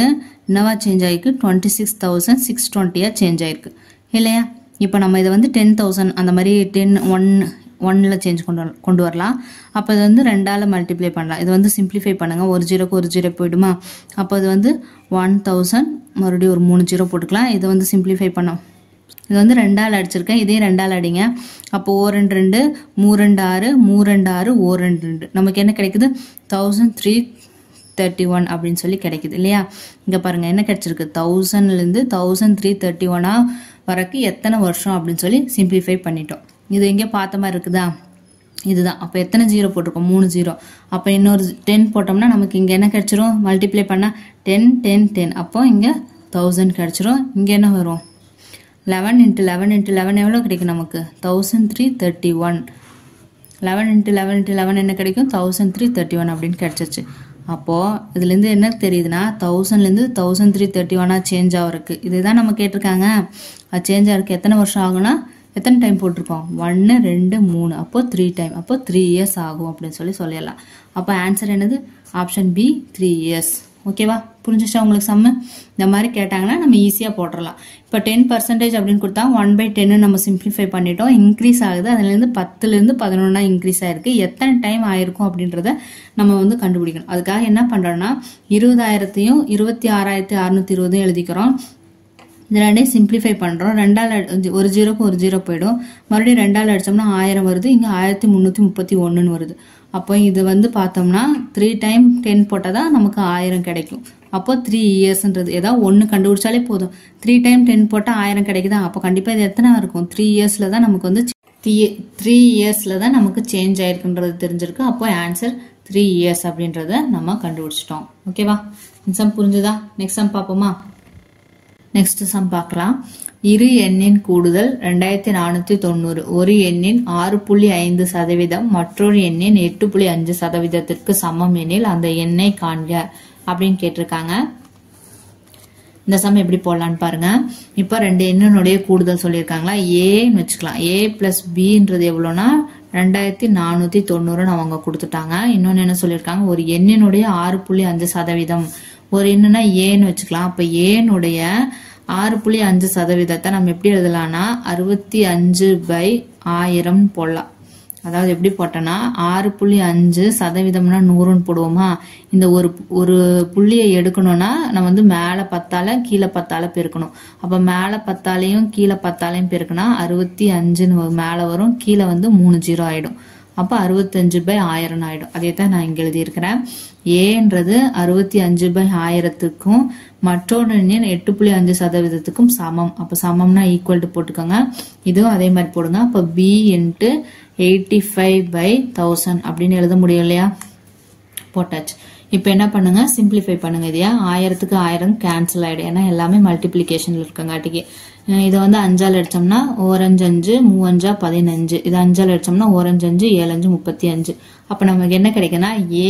என்னவா சேஞ்ச் ஆகிருக்கு? 26,620 சேஞ்ச் ஆகிருக்கு இல்லையா? இப்போ நம்ம இதை வந்து 10,000 அந்த மாதிரி 1ல் சேஞ்ச் கொண்டு வரலாம். அப்போ இது வந்து 2ஆல் மல்டிப்ளை பண்ணலாம். இது வந்து சிம்பிளிஃபை பண்ணுங்கள். ஒரு 0க்கு ஒரு 0 போயிடுமா? அப்போ இது வந்து 1,000 மறுபடியும் ஒரு 3 0 போட்டுக்கலாம். இதை வந்து சிம்பிளிஃபை பண்ணோம். இது வந்து 2ஆல் அடிச்சிருக்கேன், இதே 2ஆல் அடிங்க. அப்போ 2 2 3 2 6 3 2 6 1 2 2 நமக்கு என்ன கிடைக்குது? 1,331 அப்படின்னு சொல்லி கிடைக்குது இல்லையா? இங்கே பாருங்கள் என்ன கிடைச்சிருக்கு? 1000லேருந்து 1,331 வரைக்கும் எத்தனை வருஷம் அப்படின்னு சொல்லி சிம்பிளிஃபை பண்ணிட்டோம். இது எங்கே பார்த்த மாதிரி இருக்குதா? இதுதான். அப்போ எத்தனை 0 போட்டிருக்கோம்? 3 0. அப்போ இன்னொரு 10 போட்டோம்னா நமக்கு இங்கே என்ன கிடைச்சிரும்? மல்டிப்ளை பண்ணால் 10 10 10. அப்போ இங்கே 1000 கிடைச்சிரும். இங்கே என்ன வரும்? 11 × 11 × 11 எவ்வளோ கிடைக்கும் நமக்கு? 1,331. 11 × 11 × 11 என்ன கிடைக்கும்? 1,331 அப்படின்னு கிடைச்சிருச்சு. அப்போது இதுலேருந்து என்ன தெரியுதுன்னா 1000லேருந்து 1,331 சேஞ்ச் ஆகிருக்கு. இதுதான் நம்ம கேட்டிருக்காங்க. அது சேஞ்ச் ஆகிருக்கு. எத்தனை வருஷம் ஆகுனா எத்தனை டைம் போட்டிருக்கோம்? 1 2 3. அப்போ 3 டைம். அப்போ 3 இயர்ஸ் ஆகும் அப்படின்னு சொல்லிடலாம். அப்போ ஆன்சர் என்னது? Option B 3 years. ஓகேவா? புரிஞ்சிச்சா உங்களுக்கு சம்மு? இந்த மாதிரி கேட்டாங்கன்னா நம்ம ஈஸியாக போட்டுடலாம். இப்போ 10% அப்படின்னு கொடுத்தா 1/10 நம்ம சிம்பிளிஃபை பண்ணிட்டோம். இன்க்ரீஸ் ஆகுது. அதுலேருந்து 10லேருந்து 11 இன்க்ரீஸ் ஆகிருக்கு. எத்தனை டைம் ஆயிருக்கும் அப்படின்றத நம்ம வந்து கண்டுபிடிக்கணும். அதுக்காக என்ன பண்ணுறோன்னா 20,000த்தையும் 26,620 எழுதிக்கிறோம். இந்த ரெண்டையும் சிம்பிளிஃபை பண்ணுறோம். 2ஆல் ஒரு 0க்கு ஒரு 0 போயிடும். மறுபடியும் 2ஆல் அடித்தோம்னா 1000 வருது. இங்கே 1,331 வருது. அப்போ இது வந்து பார்த்தோம்னா 3 டைம் 10 போட்டால் தான் நமக்கு 1000 கிடைக்கும். அப்போ 3 இயர்ஸ்ன்றது ஏதாவது ஒன்று கண்டுபிடிச்சாலே போதும். 3 டைம் 10 போட்டால் 1000 கிடைக்குதா? அப்போ கண்டிப்பாக இது எத்தனை இருக்கும்? 3 இயர்ஸில் தான் நமக்கு வந்து 3 இயர்ஸ்ல தான் நமக்கு சேஞ்ச் ஆயிருக்குன்றது தெரிஞ்சிருக்கு. அப்போ ஆன்சர் 3 இயர்ஸ் அப்படின்றத நம்ம கண்டுபிடிச்சிட்டோம். ஓகேவா? இந்த சம் புரிஞ்சுதா? நெக்ஸ்ட் சம் பார்ப்போமா? நெக்ஸ்ட் சம் பார்க்கலாம். இரு எண்ணின் கூடுதல் 2490 ஒரு எண்ணின் 6.5% மற்றொரு எண்ணின் 8.5%ற்கு சமம் எனில் அந்த எண்ணை காண்க அப்படின்னு கேட்டிருக்காங்க. இந்த சம் எப்படி போடலான்னு பாருங்க. இப்ப 2 எண்ணினுடைய கூடுதல் சொல்லியிருக்காங்களா, ஏன்னு வச்சுக்கலாம். ஏ பிளஸ் பின்றது எவ்வளோனா 2490 அவங்க கொடுத்துட்டாங்க. இன்னொன்னு என்ன சொல்லியிருக்காங்க, ஒரு எண்ணினுடைய 6.5%, ஒரு எண்ணுனா ஏன்னு வச்சுக்கலாம். அப்ப ஏனுடைய 6.5% நம்ம எப்படி எழுதலாம்னா 65/1000 போடலாம். அதாவது எப்படி போட்டோம்னா 6.5%னா 100ன்னு போடுவோமா. இந்த ஒரு புள்ளியை எடுக்கணும்னா நம்ம வந்து மேல 10ஆல கீழே 10ஆல பெருக்கணும். அப்ப மேல 10ஆலையும் கீழே 10ஆலையும் பெருக்கினா 65ன்னு மேல வரும், கீழே வந்து 3 0 ஆயிடும். அப்ப 65/1000 ஆயிடும். அதே தான் நான் இங்க எழுதியிருக்கிறேன். ஏன்றது 65/1000க்கும் மற்றொரு எண் 8.5%க்கும் சமம். அப்ப சமம்னா ஈக்குவல் டு போட்டுக்கோங்க. இதுவும் அதே மாதிரி போடுங்க. அப்ப b × 85/1000 அப்படின்னு எழுத முடியும் இல்லையா? போட்டாச்சு. இப்ப என்ன பண்ணுங்க, சிம்பிளிஃபை பண்ணுங்க. இதையா 1000க்கு 1000 கேன்சல் ஆயிடும். ஏன்னா எல்லாமே மல்டிபிளிகேஷன்ல இருக்கங்காட்டிக்கு. இதை வந்து 5ஆல் அடிச்சோம்னா 1 5 5 3 5 15. இது 5ஆல் அடிச்சோம்னா 1 5 5 7 5 35. அப்ப நமக்கு என்ன கிடைக்குன்னா a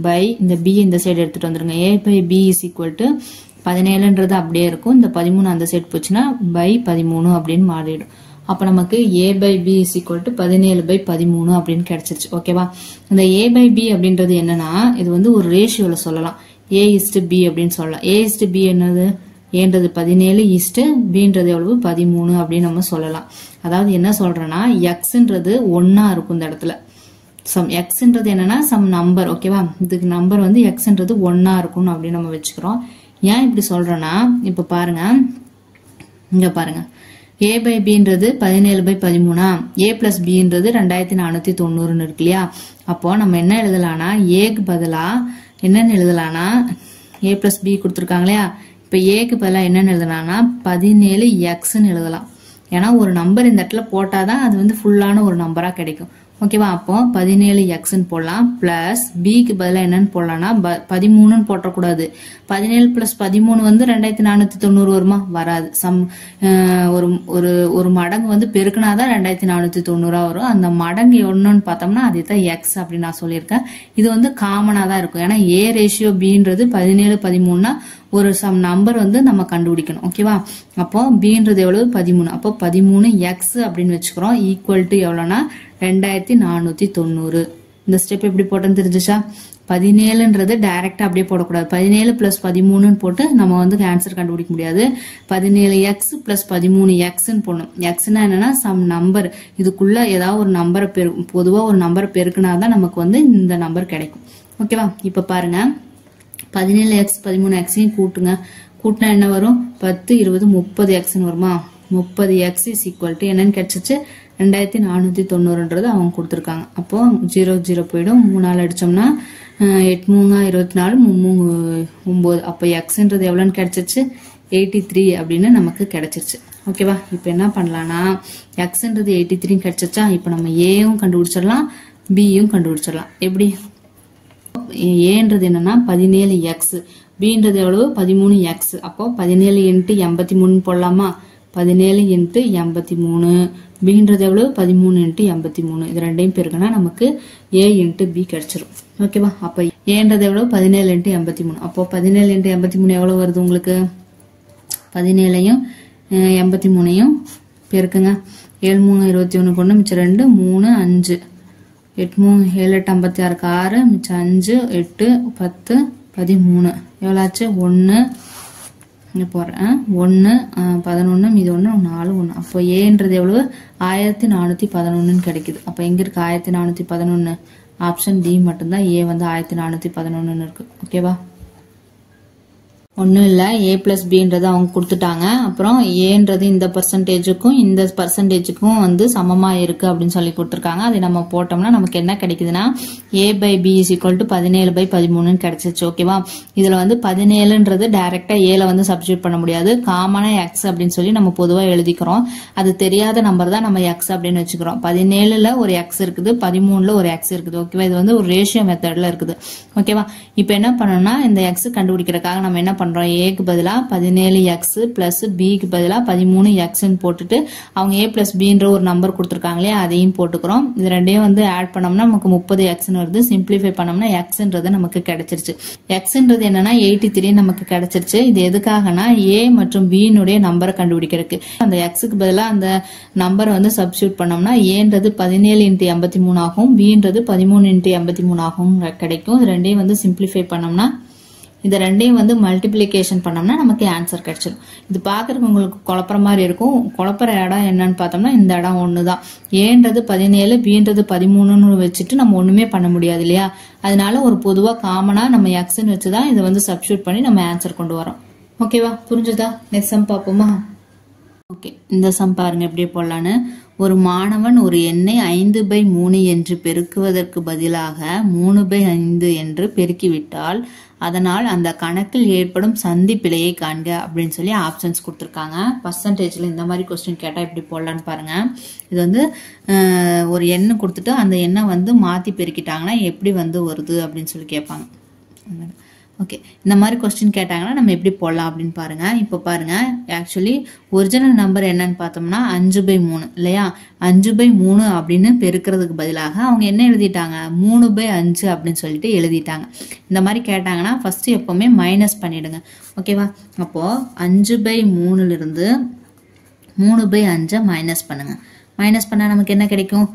பை இந்த b இந்த சைடு எடுத்துட்டு வந்துருங்க. a by b is equal to 17ன்றது அப்படியே இருக்கும். இந்த 13 அந்த சைடு போச்சுன்னா பை 13 அப்படின்னு மாறிடும். அப்ப நமக்கு a by b is equal to 17/13 அப்படின்னு கிடைச்சிருச்சு. ஓகேவா? இந்த a பை b அப்படின்றது என்னன்னா, இது வந்து ஒரு ரேஷியோல சொல்லலாம். a:b அப்படின்னு சொல்லலாம். a:b என்னது, ஏன்றது 17 bன்றது எவ்வளவு 13 அப்படின்னு நம்ம சொல்லலாம். அதாவது என்ன சொல்றேன்னா, xன்றது 1ஆ இருக்கும் இந்த இடத்துல. சம் xன்றது என்னன்னா சம் நம்பர். ஓகேவா? இதுக்கு நம்பர் வந்து xன்றது 1ஆ இருக்கும் அப்படின்னு நம்ம வச்சுக்கிறோம். ஏன் இப்படி சொல்றேன்னா, இப்ப பாருங்க, இங்க பாருங்க, a பை bன்றது 17/13, a பிளஸ் bன்றது 2490 இருக்கு இல்லையா? அப்போ நம்ம என்ன எழுதலாம்னா, ஏக்கு பதிலா என்னன்னு எழுதலாம்னா, a பிளஸ் b கொடுத்துருக்காங்க இல்லையா? இப்ப ஏக்கு பதிலா என்னன்னு எழுதலாம்னா 17xன்னு எழுதலாம். ஏன்னா ஒரு நம்பர் இந்த இடத்துல போட்டாதான் அது வந்து ஃபுல்லான ஒரு நம்பரா கிடைக்கும். ஓகேவா? அப்போ 17xன்னு போடலாம். பிளஸ் பிக்கு பதிலா என்னன்னு போடலாம்னா 13ன்னு போட்டக்கூடாது. 17 பிளஸ் 13 வந்து 2490 வருமா? வராது. ஒரு மடங்கு வந்து பெருக்கினாதான் 2490 வரும். அந்த மடங்கு ஒண்ணுன்னு பார்த்தோம்னா அதுதான் எக்ஸ் அப்படின்னு நான் சொல்லியிருக்கேன். இது வந்து காமனா தான் இருக்கும். ஏன்னா ஏ ரேஷியோ பின்றது 17 13னா ஒரு சம் நம்பர் வந்து நம்ம கண்டுபிடிக்கணும். ஓகேவா? அப்போ பின்றது எவ்வளவு 13. அப்போ 13x அப்படின்னு வச்சுக்கிறோம். ஈக்குவல் டு எவ்வளவுனா 2490. இந்த ஸ்டெப் எப்படி போட்டோன்னு தெரிஞ்சுச்சா? 17ன்றது டைரக்டா அப்படியே போடக்கூடாது. 17 பிளஸ் 13ன்னு போட்டு நம்ம வந்து ஆன்சர் கண்டுபிடிக்க முடியாது. 17x பிளஸ் 13xன்னு போடணும். எக்ஸ்னா என்னன்னா சம் நம்பர். இதுக்குள்ள ஏதாவது ஒரு நம்பரை பொதுவா ஒரு நம்பரை பெருக்கினாதான் நமக்கு வந்து இந்த நம்பர் கிடைக்கும். ஓகேவா? இப்ப பாருங்க, 17x 13xையும் கூட்டுங்க. கூட்டினா என்ன வரும்? 10 20 30xன்னு வருமா? 30x இஸ் ஈக்குவல் டு என்னன்னு கிடைச்சிச்சு 2490ன்றது அவங்க கொடுத்துருக்காங்க. அப்போ 0 0 போயிடும். 3ஆல் அடிச்சோம்னா 8 3 24 3 9. அப்போ எக்ஸ்ன்றது எவ்வளோன்னு கிடைச்சிருச்சு 83 அப்படின்னு நமக்கு கிடைச்சிருச்சு. ஓகேவா? இப்போ என்ன பண்ணலாம்னா, எக்ஸ்ன்றது 83 கிடைச்சிருச்சா? இப்போ நம்ம ஏயும் கண்டுபிடிச்சிடலாம், பியும் கண்டுபிடிச்சிடலாம். எப்படி? ஏன்றது என்னன்னா 17x, பின்றது எவ்வளவு 13x. அப்போ 17 × 83 போடலாமா? 17 × 83. பின்றது எவ்வளவு 13 × 83. இது ரெண்டையும் பெருக்கினா நமக்கு a × b கிடைச்சிரும். ஓகேவா? அப்ப ஏன்றது எவ்வளவு 17 × 83. அப்போ 17 × 83 எவ்வளவு வருது உங்களுக்கு? 17ஐயும் 83ஐயும் பெருக்குங்க. 7 3 21 கொண்டு மிச்சம் 2 3 5 8 3 7 8 56 6 மிச்சம் 5 8 10 13 எவ்வளாச்சு 1 போறேன் 1 11 மீது 1 4 1. அப்போ ஏன்றது எவ்வளவு 1411 கிடைக்குது. அப்ப எங்க இருக்கு 1411? ஆப்ஷன் டி மட்டும்தான். ஏ வந்து 1411 இருக்கு. ஓகேவா? ஒன்றும் இல்லை, ஏ பிளஸ் பின்றது அவங்க கொடுத்துட்டாங்க. அப்புறம் ஏன்றது இந்த பர்சன்டேஜுக்கும் இந்த பர்சன்டேஜுக்கும் வந்து சமமாக இருக்குது அப்படின்னு சொல்லி கொடுத்துருக்காங்க. அதை நம்ம போட்டோம்னா நமக்கு என்ன கிடைக்குதுன்னா A by B is equal to 17/13 கிடைச்சிச்சு. ஓகேவா? இதில் வந்து 17ன்றது டைரெக்டாக ஏல வந்து சப்ஸ்டியூட் பண்ண முடியாது. காமனாக எக்ஸ் அப்படின்னு சொல்லி நம்ம பொதுவாக எழுதிக்கிறோம். அது தெரியாத நம்பர் தான் நம்ம எக்ஸ் அப்படின்னு வச்சுக்கிறோம். 17ல் ஒரு எக்ஸ் இருக்குது, 13ல் ஒரு எக்ஸ் இருக்குது. ஓகேவா? இது வந்து ஒரு ரேஷியோ மெத்தடில் இருக்குது. ஓகேவா? இப்போ என்ன பண்ணணும்னா இந்த எக்ஸ் கண்டுபிடிக்கிறதுக்காக நம்ம என்ன பண்றோம், ஏக்கு பதிலா 17x பிளஸ் பிக்கு பதிலா 13x போட்டுட்டு அவங்க ஏ பிளஸ் பின்ற ஒரு நம்பர் கொடுத்துருக்காங்களே அதையும் போட்டுக்கிறோம். இது ரெண்டையும் வந்து ஆட் பண்ணோம்னா நமக்கு 30x வருது. சிம்பிளிஃபை பண்ணோம்னா எக்ஸ்ன்றது நமக்கு கிடைச்சிருச்சு. எக்ஸ்ன்றது என்னன்னா 83 நமக்கு கிடைச்சிருச்சு. இது எதுக்காகனா ஏ மற்றும் பின்னுடைய நம்பரை கண்டுபிடிக்கிறதுக்கு. அந்த எக்ஸுக்கு பதிலா அந்த நம்பரை வந்து சப்ஸ்டியூட் பண்ணோம்னா ஏன்றது 17 × 83 ஆகும், பின்றது 13 × 83 ஆகும் கிடைக்கும். இது ரெண்டையும் வந்து சிம்பிளிஃபை பண்ணோம்னா இது ரெண்டையும் வந்து மல்டிப்ளிகேஷன் பண்ணோம்னா நமக்கு ஆன்சர் கிடைச்சிடும். இது பார்க்கறதுக்கு உங்களுக்கு குழப்பற மாதிரி இருக்கும். குழப்பற இடம் என்னன்னு பார்த்தோம்னா இந்த இடம் ஒண்ணுதான். ஏன்றது 17, பின்றது 13ன்னு வச்சுட்டு நம்ம ஒண்ணுமே பண்ண முடியாது இல்லையா? அதனால ஒரு பொதுவா காமனா நம்ம எக்ஸ்ன்னு வச்சுதான் இதை வந்து சப்ஸ்டியூட் பண்ணி நம்ம ஆன்சர் கொண்டு வரோம். ஓகேவா? புரிஞ்சுதா? நெக்ஸ்ட் சம் பார்ப்போமா? ஓகே, இந்த சம் பாருங்க எப்படி போடலான்னு. ஒரு மாணவன் ஒரு எண்ணை 5/3 என்று பெருக்குவதற்கு பதிலாக 3/5 என்று பெருக்கிவிட்டால் அதனால் அந்த கணக்கில் ஏற்படும் சந்தி பிழையை காண்க அப்படின்னு சொல்லி ஆப்ஷன்ஸ் கொடுத்துருக்காங்க. பர்சன்டேஜ்ல இந்த மாதிரி கொஸ்டின் கேட்டா எப்படி போடலான்னு பாருங்க. இது வந்து ஒரு எண்ணை கொடுத்துட்டு அந்த எண்ணை வந்து மாத்தி பெருக்கிட்டாங்கன்னா எப்படி வந்து வருது அப்படின்னு சொல்லி கேட்பாங்க. ஓகே, இந்த மாதிரி கொஸ்டின் கேட்டாங்கன்னா நம்ம எப்படி போடலாம் அப்படின்னு பாருங்க. இப்போ பாருங்க, ஆக்சுவலி ஒரிஜினல் நம்பர் என்னன்னு பார்த்தோம்னா 5/3 இல்லையா? 5/3 அப்படின்னு பெருக்கிறதுக்கு பதிலாக அவங்க என்ன எழுதிட்டாங்க, 3/5 அப்படின்னு சொல்லிட்டு எழுதிட்டாங்க. இந்த மாதிரி கேட்டாங்கன்னா ஃபர்ஸ்ட் எப்பவுமே மைனஸ் பண்ணிடுங்க. ஓகேவா? அப்போ 5/3 இருந்து 3/5 மைனஸ் பண்ணுங்க. மைனஸ் பண்ணா நமக்கு என்ன கிடைக்கும்?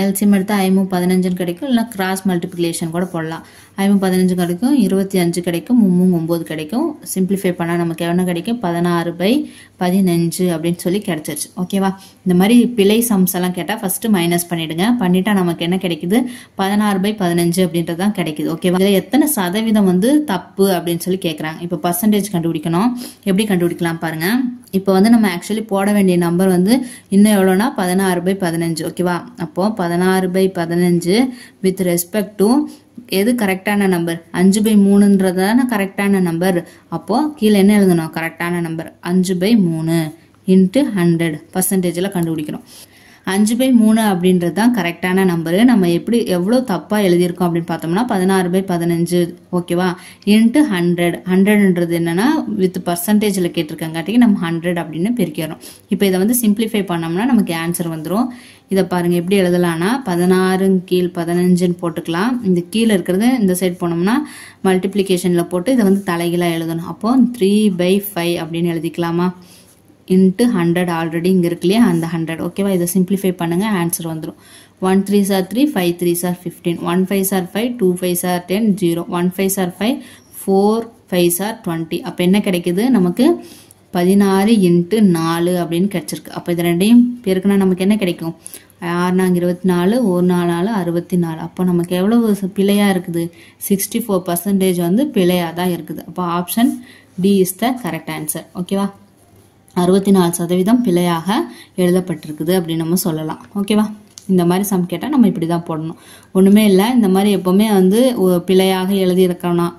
எல்சிஎம் எடுத்தா 5×15 கிடைக்கும். இல்லை கிராஸ் மல்டிப்ளிகேஷன் கூட போடலாம். 5×15 கிடைக்கும், 25 கிடைக்கும், 3×9 கிடைக்கும். சிம்பிளிஃபை பண்ணா நமக்கு என்ன கிடைக்கும்? 16/15 அப்படின்னு சொல்லி கிடைச்சிருச்சு. ஓகேவா? இந்த மாதிரி பிழை சம்ஸ் எல்லாம் கேட்டா ஃபர்ஸ்ட் மைனஸ் பண்ணிடுங்க. பண்ணிட்டா நமக்கு என்ன கிடைக்குது? 16/15 அப்படின்றதான் கிடைக்குது. ஓகேவா? இதுல எத்தனை சதவீதம் வந்து தப்பு அப்படின்னு சொல்லி கேட்கறாங்க. இப்போ பர்சன்டேஜ் கண்டுபிடிக்கணும். எப்படி கண்டுபிடிக்கலாம் பாருங்க. இப்போ வந்து நம்ம ஆக்சுவலி போட வேண்டிய நம்பர் வந்து இன்னும் எவ்வளோனா 16/15. ஓகேவா? அப்போ 16/15 வித் ரெஸ்பெக்ட் டு எது கரெக்டான நம்பர்? 5/3ன்றதான கரெக்டான நம்பர். அப்போ கீழே என்ன எழுதணும்? கரெக்டான நம்பர் 5/3 × 100 பர்சன்டேஜ்ல கண்டுபிடிக்கிறோம். 5/3 அப்படின்றது தான் கரெக்டான நம்பரு. நம்ம எப்படி எவ்வளவு தப்பா எழுதியிருக்கோம் அப்படின்னு பார்த்தோம்னா 16/15. ஓகேவா? × 100. 100ன்றது என்னன்னா வித் பர்சன்டேஜ்ல கேட்டிருக்காங்காட்டிக்கு நம்ம 100 அப்படின்னு பிரிக்கிறோம். இப்போ இதை வந்து சிம்பிளிஃபை பண்ணோம்னா நமக்கு ஆன்சர் வந்துடும். இதை பாருங்க எப்படி எழுதலாம்னா 16 கீழ் 15 போட்டுக்கலாம். இந்த கீழே இருக்கிறது இந்த சைட் போனோம்னா மல்டிப்ளிகேஷன்ல போட்டு இதை வந்து தலைகீழா எழுதணும். அப்போ 3/5 அப்படின்னு எழுதிக்கலாமா? × 100 ஆல்ரெடி இங்க இருக்கு இல்லையா, அந்த 100. ஓகேவா? இதை சிம்பிளிஃபை பண்ணுங்க, ஆன்சர் வந்துடும். 1 3s are 3, 5 3s are 15, 1 5s are 5, 2 5s are 10, 0, 1 5s are 5, 4 5s are 20. அப்ப என்ன கிடைக்குது நமக்கு? 16 × 4 அப்படின்னு கிடைச்சிருக்கு. அப்ப இது ரெண்டையும் பெருக்குனா நமக்கு என்ன கிடைக்கும்? 6 24, 1 4 64. அப்போ நமக்கு எவ்வளவு பிழையா இருக்குது? 64% வந்து பிழையா தான் இருக்குது. அப்போ option D is the correct answer. ஓகேவா? 64% பிழையாக எழுதப்பட்டிருக்குது அப்படின்னு நம்ம சொல்லலாம். ஓகேவா? இந்த மாதிரி சம் கேட்டால் நம்ம இப்படி தான் போடணும். ஒன்றுமே இல்லை, இந்த மாதிரி எப்போவுமே வந்து பிழையாக எழுதியிருக்கணும்.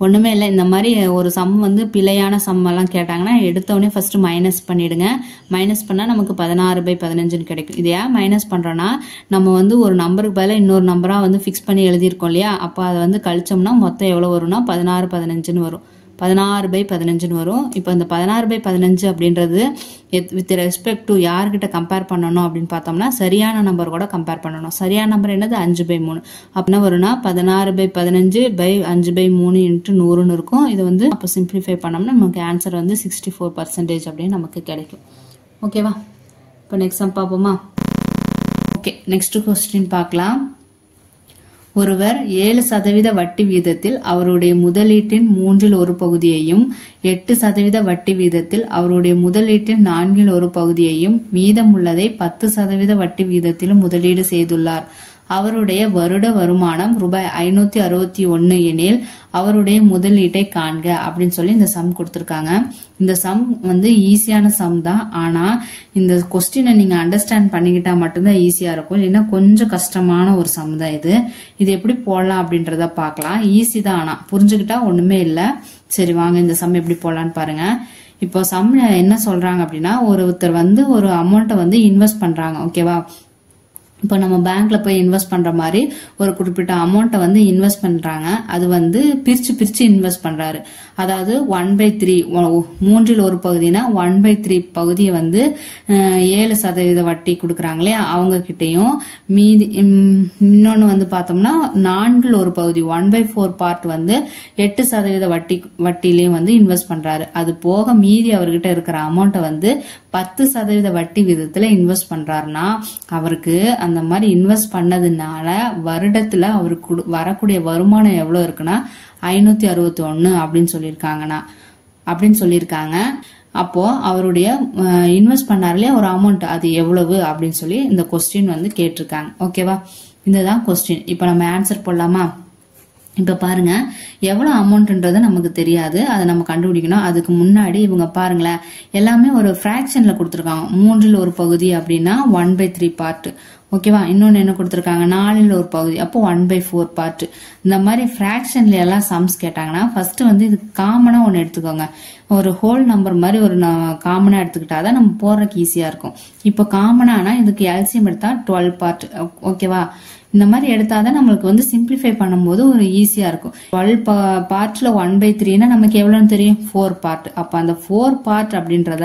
ஒன்றுமே இல்லை, இந்த மாதிரி ஒரு சம் வந்து பிழையான சம் எல்லாம் கேட்டாங்கன்னா எடுத்தவொடனே ஃபர்ஸ்ட் மைனஸ் பண்ணிடுங்க. மைனஸ் பண்ணால் நமக்கு 16/15 கிடைக்கும். இது ஏன் மைனஸ் பண்ணுறோன்னா நம்ம வந்து ஒரு நம்பருக்கு பதிலாக இன்னொரு நம்பராக வந்து ஃபிக்ஸ் பண்ணி எழுதியிருக்கோம் இல்லையா? அப்போ அதை வந்து கழிச்சோம்னா மொத்தம் எவ்வளோ வரும்னா 16/15 வரும். 16/15 வரும். இப்போ இந்த 16/15 அப்படின்றது வித் ரெஸ்பெக்ட் டு யார்கிட்ட கம்பேர் பண்ணணும் அப்படின்னு பார்த்தோம்னா சரியான நம்பர் கூட கம்பேர் பண்ணணும். சரியான நம்பர் என்னது? 5/3. அப்படின்னா வரும்னா 16/15/5/3 × 100ன்னு இருக்கும். இது வந்து அப்போ சிம்பிளிஃபை பண்ணோம்னா நமக்கு ஆன்சர் வந்து 64% அப்படின்னு நமக்கு கிடைக்கும். ஓகேவா? இப்போ நெக்ஸ்ட் சம் பார்ப்போமா? ஓகே, நெக்ஸ்ட் கொஸ்டின் பார்க்கலாம். ஒருவர் 7% வட்டி வீதத்தில் அவருடைய முதலீட்டின் 1/3 பகுதியையும் 8% வட்டி வீதத்தில் அவருடைய முதலீட்டின் 4/1 பகுதியையும் மீதமுள்ளதை 10% வட்டி வீதத்திலும் முதலீடு செய்துள்ளார். அவருடைய வருட வருமானம் ரூபாய் 561 எனில் அவருடைய முதலீட்டை காண்க அப்படின்னு சொல்லி இந்த சம் கொடுத்திருக்காங்க. இந்த சம் வந்து ஈஸியான சம் தான். ஆனா இந்த கொஸ்டினை நீங்க அண்டர்ஸ்டாண்ட் பண்ணிக்கிட்டா மட்டும்தான் ஈஸியா இருக்கும். இல்லைன்னா கொஞ்சம் கஷ்டமான ஒரு சம் தான் இது. இது எப்படி போடலாம் அப்படின்றத பார்க்கலாம். ஈஸி தான், ஆனா புரிஞ்சுக்கிட்டா ஒண்ணுமே இல்ல. சரி வாங்க இந்த சம் எப்படி போடலான்னு பாருங்க. இப்போ சம் என்ன சொல்றாங்க அப்படின்னா, ஒருத்தர் வந்து ஒரு அமௌண்ட்டை வந்து இன்வெஸ்ட் பண்றாங்க. ஓகேவா? இப்போ நம்ம பேங்க்ல போய் இன்வெஸ்ட் பண்ற மாதிரி ஒரு குறிப்பிட்ட அமௌண்ட்டை வந்து இன்வெஸ்ட் பண்றாங்க. அது வந்து பிரிச்சு இன்வெஸ்ட் பண்றாரு. அதாவது 1/3 மூன்றில் ஒரு பகுதினா 1/3 பகுதியை வந்து 7% வட்டி கொடுக்குறாங்களே அவங்க கிட்டையும், மீதி இன்னொன்னு வந்து பார்த்தோம்னா 4 ஒரு பகுதி 1/4 பார்ட் வந்து 8% வட்டிலையும் வந்து இன்வெஸ்ட் பண்றாரு. அது போக மீதி அவர்கிட்ட இருக்கிற அமௌண்ட்டை வந்து 10% வட்டி விதத்துல இன்வெஸ்ட் பண்றாருன்னா அவருக்கு அந்த மாதிரி இன்வெஸ்ட் பண்ணதுனால வருடத்துல அவருக்கு வரக்கூடிய வருமானம் எவ்வளவு இருக்குன்னா 561 அப்படின்னு சொல்லியிருக்காங்க. அப்போ அவருடைய இன்வெஸ்ட் பண்ணார்லயே ஒரு அமௌண்ட் அது எவ்வளவு அப்படின்னு சொல்லி இந்த கொஸ்டின் வந்து கேட்டிருக்காங்க. ஓகேவா? இதுதான் கொஸ்டின். இப்ப நம்ம ஆன்சர் போடலாமா? இப்ப பாருங்க, எவ்வளவு அமௌண்ட்ன்றது நமக்கு தெரியாது, அதை நம்ம கண்டுபிடிக்கணும். அதுக்கு முன்னாடி இவங்க பாருங்களேன், எல்லாமே ஒரு பிராக்ஷன்ல கொடுத்துருக்காங்க. 3 ஒரு பகுதி அப்படின்னா 1/3 பார்ட். ஓகேவா? இன்னொன்னு என்ன கொடுத்துருக்காங்க, 4 ஒரு பகுதி, அப்போ 1/4 பார்ட். இந்த மாதிரி பிராக்ஷன்ல எல்லாம் சம்ஸ் கேட்டாங்கன்னா ஃபர்ஸ்ட் வந்து இது காமனா ஒன்னு எடுத்துக்கோங்க. ஒரு ஹோல் நம்பர் மாதிரி ஒரு காமனா எடுத்துக்கிட்டாதான் நம்ம போடுறதுக்கு ஈஸியா இருக்கும். இப்போ காமனானா இதுக்கு எல்சிஎம் எடுத்தா 12 பார்ட். ஓகேவா? இந்த மாதிரி எடுத்தாதான் நம்மளுக்கு வந்து சிம்பிளிஃபை பண்ணும்போது ஒரு ஈஸியா இருக்கும். 12 பார்ட்ல 1/3னா நமக்கு எவ்வளவுன்னு தெரியும், 4 பார்ட். அப்ப அந்த 4 பார்ட் அப்படின்றத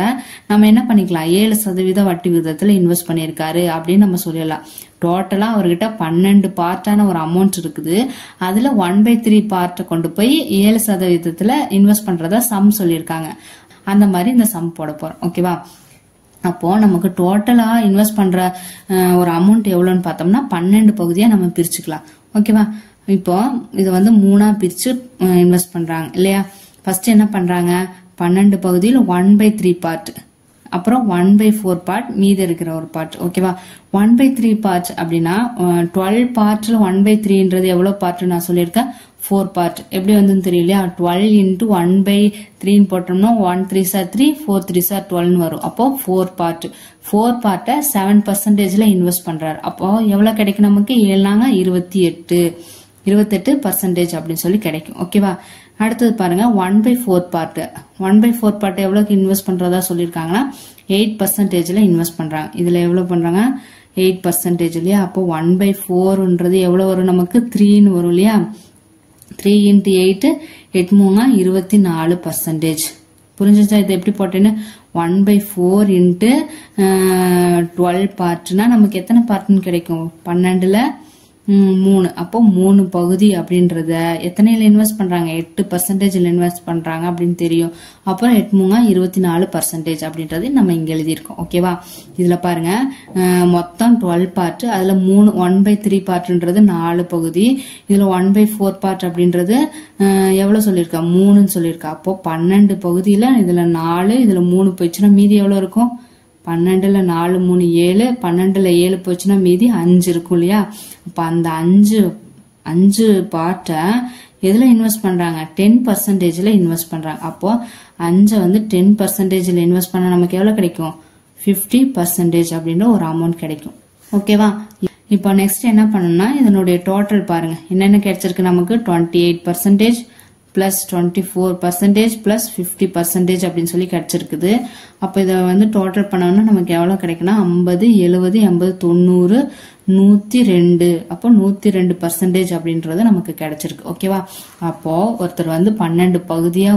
நம்ம என்ன பண்ணிக்கலாம், 7% வட்டி விகிதத்துல இன்வெஸ்ட் பண்ணிருக்காரு அப்படின்னு நம்ம சொல்லலாம். டோட்டலா அவர்கிட்ட 12 பார்ட்டான ஒரு அமௌண்ட் இருக்குது. அதுல 1/3 பார்ட்டை கொண்டு போய் 7% இன்வெஸ்ட் பண்றதா சம் சொல்லியிருக்காங்க. அந்த மாதிரி இந்த சம் போட போறோம். ஓகேவா? அப்போ நமக்கு டோட்டலா இன்வெஸ்ட் பண்ற ஒரு அமௌண்ட் எவ்வளவுன்னு பார்த்தோம்னா 12 பகுதியா நம்ம பிரிச்சுக்கலாம். ஓகேவா? இப்போ இது வந்து 3ஆ பிரிச்சு இன்வெஸ்ட் பண்றாங்க இல்லையா? ஃபர்ஸ்ட் என்ன பண்றாங்க, 12 பகுதியில் 1/3 பார்ட், அப்புறம் 1/4 பார்ட், மீதி இருக்கிற ஒரு பார்ட். ஓகேவா? 1/3 பார்ட் அப்படின்னா 12 பார்ட்ல 1/3ன்றது எவ்வளவு பார்ட் நான் சொல்லியிருக்கேன், 4 பார்ட். எப்படி வந்து தெரியலையா? 12 into 1/3 போட்டோம்னா 1 3s are 3, 4 3s are 12 வரும். அப்போ 4 பார்ட். 4 பார்ட்டை 7%ல இன்வெஸ்ட் பண்றாரு. அப்போ எவ்வளவு கிடைக்கும் நமக்கு, 28% அப்படின்னு சொல்லி கிடைக்கும். ஓகேவா? அடுத்தது பாருங்க, 1/4 பார்ட். 1/4 பார்ட் எவ்வளவுக்கு இன்வெஸ்ட் பண்றதா சொல்லியிருக்காங்கன்னா 8%ல இன்வெஸ்ட் பண்றாங்க. இதுல எவ்வளவு பண்றாங்க, 8% இல்லையா? அப்போ 1/4ன்றது எவ்வளவு வரும் நமக்கு, 3ன்னு வரும் இல்லையா? 3 into 8 8 3 24%. புரிஞ்சுச்சா? இது எப்படி போட்டேன்னு, 1/4 into 12 பார்ட்னா நமக்கு எத்தனை பார்ட்னு கிடைக்கும், 12ல 3. அப்போ 3 பகுதி அப்படின்றத எத்தனைல இன்வெஸ்ட் பண்றாங்க, 8%ல இன்வெஸ்ட் பண்றாங்க அப்படின்னு தெரியும். அப்புறம் 8 3 24% அப்படின்றது நம்ம இங்க எழுதியிருக்கோம். ஓகேவா? இதுல பாருங்க, மொத்தம் 12 பார்ட். அதுல 1/3 பார்ட்ன்றது 4 பகுதி. இதுல 1/4 பார்ட் அப்படின்றது எவ்வளவு சொல்லியிருக்கா, 3ன்னு சொல்லியிருக்கா. அப்போ 12 பகுதியில இதுல 4, இதுல 3 போயிடுச்சுன்னா மீதி எவ்வளவு இருக்கும், 12ல 4 3 7, 12ல 7 போச்சுன்னா மீதி 5 இருக்கும் இல்லையா? அப்ப அந்த 5 பார்ட்டை எதுல இன்வெஸ்ட் பண்றாங்க, 10%ல இன்வெஸ்ட் பண்றாங்க. அப்போ 5 வந்து 10%ல இன்வெஸ்ட் பண்ணா நமக்கு எவ்வளவு கிடைக்கும், 50% அப்படின்ற ஒரு அமௌண்ட் கிடைக்கும். ஓகேவா? இப்போ நெக்ஸ்ட் என்ன பண்ணணும்னா இதனுடைய டோட்டல் பாருங்க, என்னென்ன கிடைச்சிருக்கு நமக்கு, 28% plus 24% plus 50% அப்படின்னு சொல்லி கிடைச்சிருக்குது. அப்ப இதை வந்து டோட்டல் பண்ணோம்னா நமக்கு எவ்வளவு கிடைக்குன்னா 50 70 80 90 102. அப்போ 102% அப்படின்றது நமக்கு கிடைச்சிருக்கு. ஓகேவா? அப்போ ஒருத்தர் வந்து 12 பகுதியா